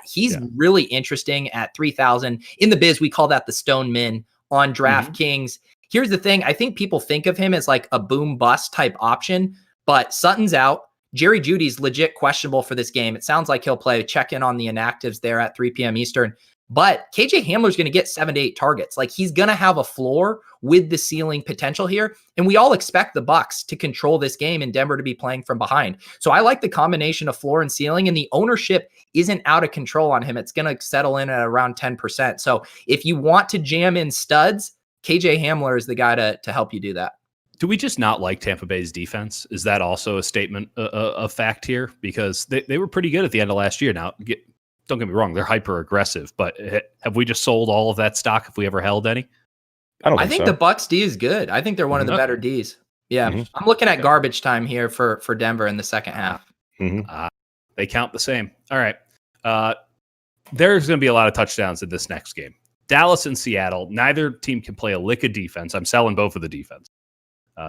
He's really interesting at 3,000. In the biz, we call that the Stone Min on DraftKings. Here's the thing. I think people think of him as like a boom bust type option, but Sutton's out. Jerry Jeudy's legit questionable for this game. It sounds like he'll play. Check in on the inactives there at 3 p.m. Eastern. But KJ Hamler's going to get 7 to 8 targets. Like he's going to have a floor with the ceiling potential here. And we all expect the Bucs to control this game and Denver to be playing from behind. So I like the combination of floor and ceiling, and the ownership isn't out of control on him. It's going to settle in at around 10%. So if you want to jam in studs, KJ Hamler is the guy to help you do that. Do we just not like Tampa Bay's defense? Is that also a statement of fact here? Because they were pretty good at the end of last year. Now, don't get me wrong, they're hyper aggressive, but have we just sold all of that stock if we ever held any? I think the Bucs D is good. I think they're one of the better Ds. Yeah. I'm looking at garbage time here for Denver in the second half. They count the same. All right. There's going to be a lot of touchdowns in this next game. Dallas and Seattle, neither team can play a lick of defense. I'm selling both of the defense.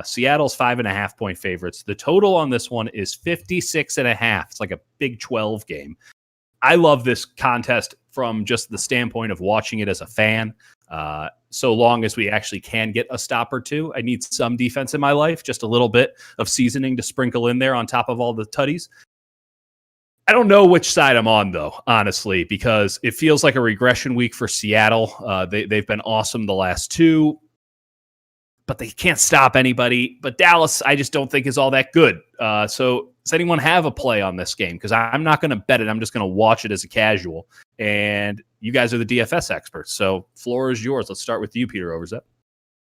Seattle's 5.5 point favorites. The total on this one is 56.5. It's like a Big 12 game. I love this contest from just the standpoint of watching it as a fan. So long as we actually can get a stop or two. I need some defense in my life, just a little bit of seasoning to sprinkle in there on top of all the tutties. I don't know which side I'm on, though, honestly, because it feels like a regression week for Seattle. They've been awesome the last two, but they can't stop anybody. But Dallas, I just don't think is all that good. So does anyone have a play on this game? Because I'm not going to bet it. I'm just going to watch it as a casual. And you guys are the DFS experts. So floor is yours. Let's start with you, Peter Overzet.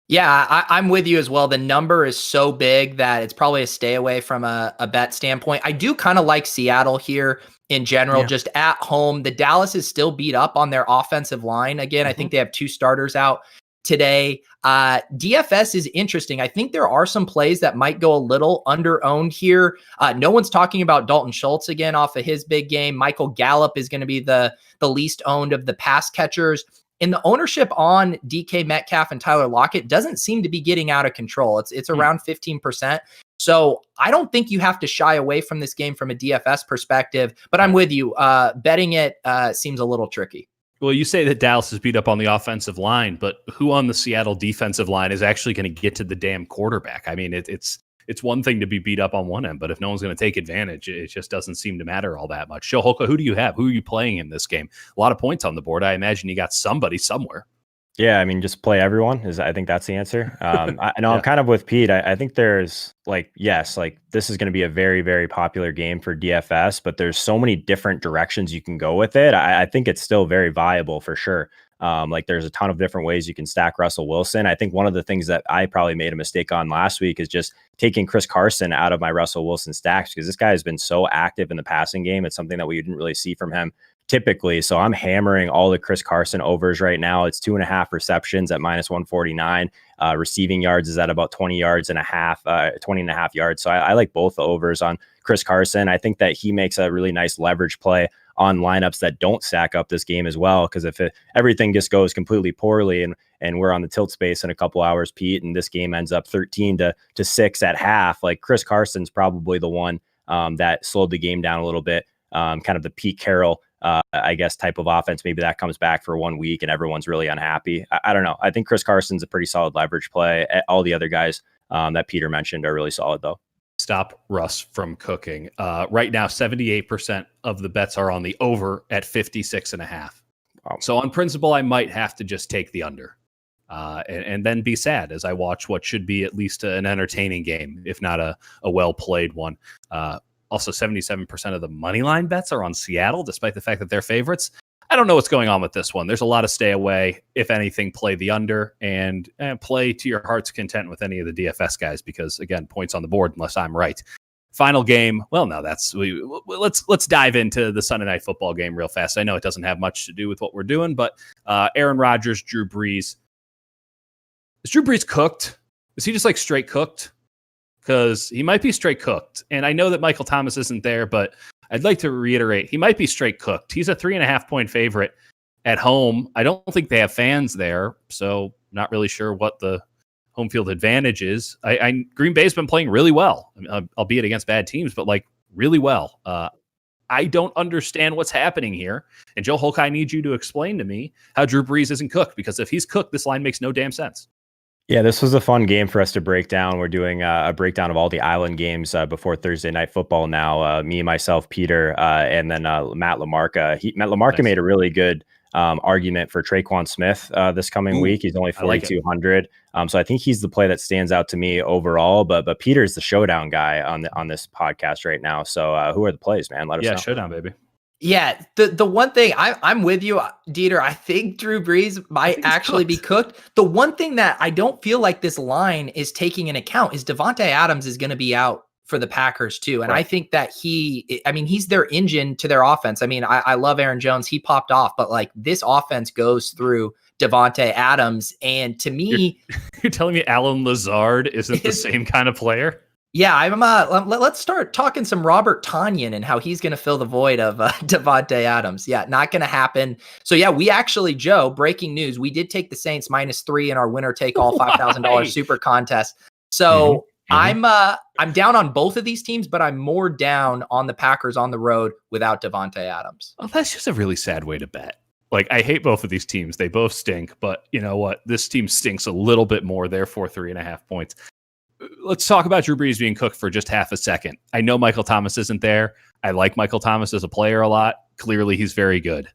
Yeah, I'm with you as well. The number is so big that it's probably a stay away from a bet standpoint. I do kind of like Seattle here in general, just at home. The Dallas is still beat up on their offensive line. Again, I think they have 2 starters out today. DFS is interesting. I think there are some plays that might go a little under-owned here. No one's talking about Dalton Schultz again off of his big game. Michael Gallup is going to be the least owned of the pass catchers. And the ownership on DK Metcalf and Tyler Lockett doesn't seem to be getting out of control. It's around 15%. So I don't think you have to shy away from this game from a DFS perspective, but I'm with you. Betting it seems a little tricky. Well, you say that Dallas is beat up on the offensive line, but who on the Seattle defensive line is actually going to get to the damn quarterback? I mean, it's it's one thing to be beat up on one end, but if no one's going to take advantage, it just doesn't seem to matter all that much. So, Holka, who do you have? Who are you playing in this game? A lot of points on the board. I imagine you got somebody somewhere. Yeah, I mean, just play everyone. I think that's the answer. I know I'm kind of with Pete. I think there's this is going to be a very, very popular game for DFS, but there's so many different directions you can go with it. I think it's still very viable for sure. There's a ton of different ways you can stack Russell Wilson. I think one of the things that I probably made a mistake on last week is just taking Chris Carson out of my Russell Wilson stacks, because this guy has been so active in the passing game. It's something that we didn't really see from him typically. So I'm hammering all the Chris Carson overs right now. It's 2.5 receptions at -149. Receiving yards is at about 20 and a half yards. So I like both the overs on Chris Carson. I think that he makes a really nice leverage play on lineups that don't stack up this game as well. Because if everything just goes completely poorly and we're on the tilt space in a couple hours, Pete, and this game ends up 13-6 at half, like Chris Carson's probably the one that slowed the game down a little bit. Kind of the Pete Carroll, I guess, type of offense. Maybe that comes back for 1 week and everyone's really unhappy. I don't know. I think Chris Carson's a pretty solid leverage play. All the other guys that Peter mentioned are really solid, though. Stop Russ from cooking. Right now, 78% of the bets are on the over at 56.5. Wow. So on principle, I might have to just take the under and then be sad as I watch what should be at least an entertaining game, if not a well-played one. Also, 77% of the money line bets are on Seattle, despite the fact that they're favorites. I don't know what's going on with this one. There's a lot of stay away. If anything, play the under and play to your heart's content with any of the DFS guys, because again, points on the board unless I'm right. Final game. Well, no, let's dive into the Sunday Night Football game real fast. I know it doesn't have much to do with what we're doing, but Aaron Rodgers, Drew Brees. Is Drew Brees cooked? Is he just like straight cooked? Because he might be straight cooked. And I know that Michael Thomas isn't there, but I'd like to reiterate, he might be straight cooked. He's a 3.5-point favorite at home. I don't think they have fans there, so not really sure what the home field advantage is. Green Bay's been playing really well, albeit against bad teams, but like really well. I don't understand what's happening here. And Joe Holka, I need you to explain to me how Drew Brees isn't cooked, because if he's cooked, this line makes no damn sense. Yeah, this was a fun game for us to break down. We're doing a breakdown of all the island games before Thursday Night Football now. Me, myself, Peter, and then Matt LaMarca. Matt LaMarca made a really good argument for Traquan Smith this coming week. He's only 4,200. So I think he's the play that stands out to me overall. But Peter's the showdown guy on this podcast right now. So who are the plays, man? Let us know. Yeah, showdown, baby. Yeah, the one thing I'm with you, Dieter. I think Drew Brees might actually be cooked. The one thing that I don't feel like this line is taking into account is Davante Adams is going to be out for the Packers too. And I think that he's their engine to their offense. I mean, I love Aaron Jones. He popped off, but like this offense goes through Davante Adams. And to me, you're telling me Alan Lazard isn't the same kind of player? Yeah, let's start talking some Robert Tonyan and how he's going to fill the void of Davante Adams. Yeah, not going to happen. So yeah, we actually, Joe, breaking news, we did take the Saints -3 in our winner take all $5,000 super contest. So I'm down on both of these teams, but I'm more down on the Packers on the road without Davante Adams. Well, that's just a really sad way to bet. Like, I hate both of these teams. They both stink, but you know what? This team stinks a little bit more, therefore 3.5 points. Let's talk about Drew Brees being cooked for just half a second. I know Michael Thomas isn't there. I like Michael Thomas as a player a lot. Clearly, he's very good.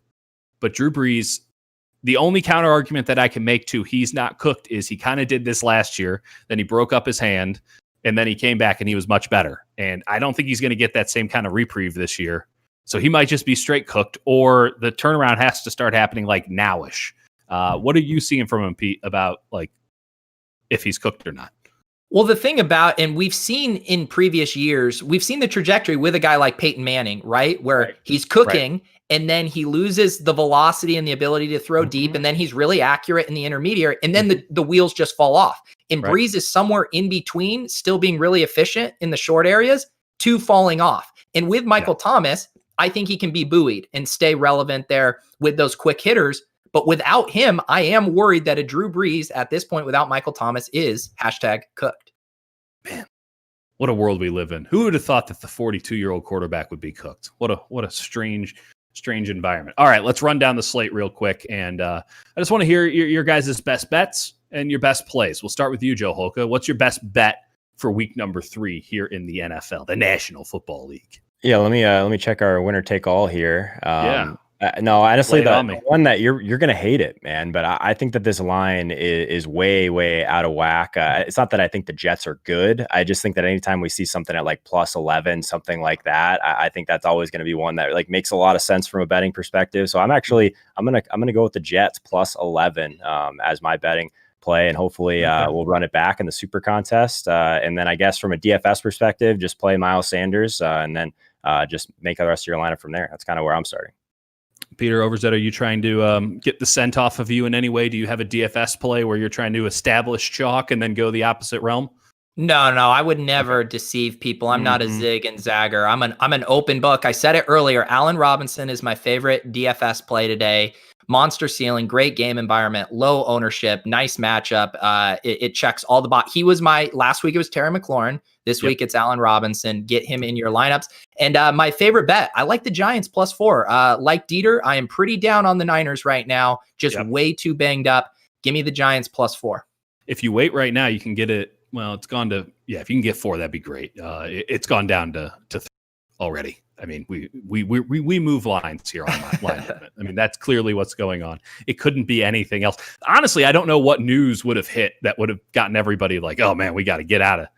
But Drew Brees, the only counter argument that I can make to he's not cooked is he kind of did this last year. Then he broke up his hand, and then he came back and he was much better. And I don't think he's going to get that same kind of reprieve this year. So he might just be straight cooked, or the turnaround has to start happening like nowish. What are you seeing from him, Pete, about like if he's cooked or not? Well, the thing about, and we've seen in previous years, we've seen the trajectory with a guy like Peyton Manning, right? Where he's cooking and then he loses the velocity and the ability to throw deep. And then he's really accurate in the intermediate. And then the wheels just fall off. And Brees is somewhere in between, still being really efficient in the short areas to falling off. And with Michael Thomas, I think he can be buoyed and stay relevant there with those quick hitters. But without him, I am worried that a Drew Brees at this point without Michael Thomas is #cooked. Man, what a world we live in. Who would have thought that the 42-year-old quarterback would be cooked? What a strange environment. All right, let's run down the slate real quick. And I just want to hear your guys' best bets and your best plays. We'll start with you, Joe Holka. What's your best bet for week number 3 here in the NFL, the National Football League. Yeah, let me check our winner take all here. No, Lay honestly, it on the me. one that you're gonna hate it, man. But I think that this line is way out of whack. It's not that I think the Jets are good. I just think that anytime we see something at like plus 11, something like that, I think that's always going to be one that like makes a lot of sense from a betting perspective. So I'm gonna go with the Jets plus 11 as my betting play, and hopefully we'll run it back in the super contest. And then I guess from a DFS perspective, just play Miles Sanders and then just make the rest of your lineup from there. That's kind of where I'm starting. Peter, Overzet, are you trying to get the scent off of you in any way? Do you have a DFS play where you're trying to establish chalk and then go the opposite realm? No, I would never deceive people. I'm not a zig and zagger. I'm an open book. I said it earlier. Allen Robinson is my favorite DFS play today. Monster ceiling, great game environment, low ownership, nice matchup. It checks all the box. He was last week it was Terry McLaurin. This week it's Allen Robinson. Get him in your lineups. And my favorite bet, I like the Giants plus 4. Like Dieter, I am pretty down on the Niners right now. Just way too banged up. Give me the Giants plus 4. If you wait right now, you can get it. Well, it's gone to, if you can get 4, that'd be great. It's gone down to 3 already. I mean, we move lines here on Line Movement. I mean, that's clearly what's going on. It couldn't be anything else. Honestly, I don't know what news would have hit that would have gotten everybody like, oh man, we got to get out of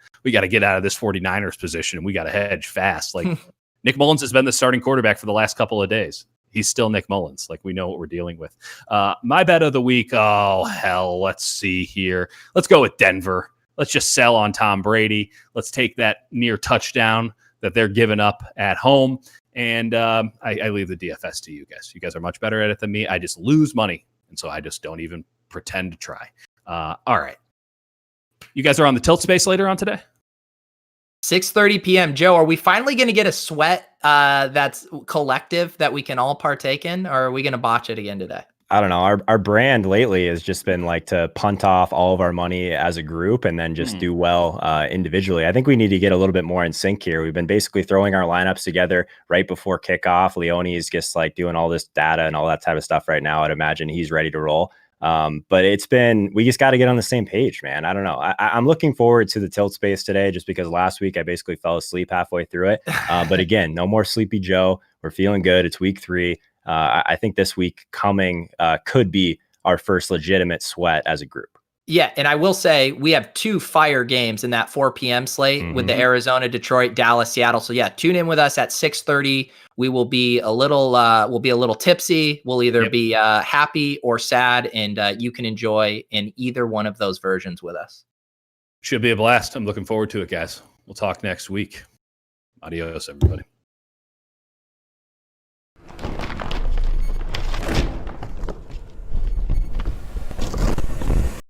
this 49ers position and we got to hedge fast. Like Nick Mullins has been the starting quarterback for the last couple of days. He's still Nick Mullins. Like, we know what we're dealing with. My bet of the week. Oh hell, let's see here. Let's go with Denver. Let's just sell on Tom Brady. Let's take that near touchdown that they're giving up at home. And I leave the DFS to you guys. You guys are much better at it than me. I just lose money. And so I just don't even pretend to try. All right. You guys are on the tilt space later on today? 6:30 p.m. Joe, are we finally going to get a sweat that's collective that we can all partake in? Or are we going to botch it again today? I don't know. Our brand lately has just been like to punt off all of our money as a group and then just do well individually. I think we need to get a little bit more in sync here. We've been basically throwing our lineups together right before kickoff. Leone is just like doing all this data and all that type of stuff right now. I'd imagine he's ready to roll. But we just got to get on the same page, man. I don't know. I'm looking forward to the tilt space today just because last week I basically fell asleep halfway through it. But again, no more Sleepy Joe. We're feeling good. It's week 3. I think this week coming could be our first legitimate sweat as a group. Yeah, and I will say we have 2 fire games in that 4 p.m. slate with the Arizona, Detroit, Dallas, Seattle. So yeah, tune in with us at 6:30. We will be a little tipsy. We'll either be happy or sad, and you can enjoy in either one of those versions with us. Should be a blast. I'm looking forward to it, guys. We'll talk next week. Adios, everybody.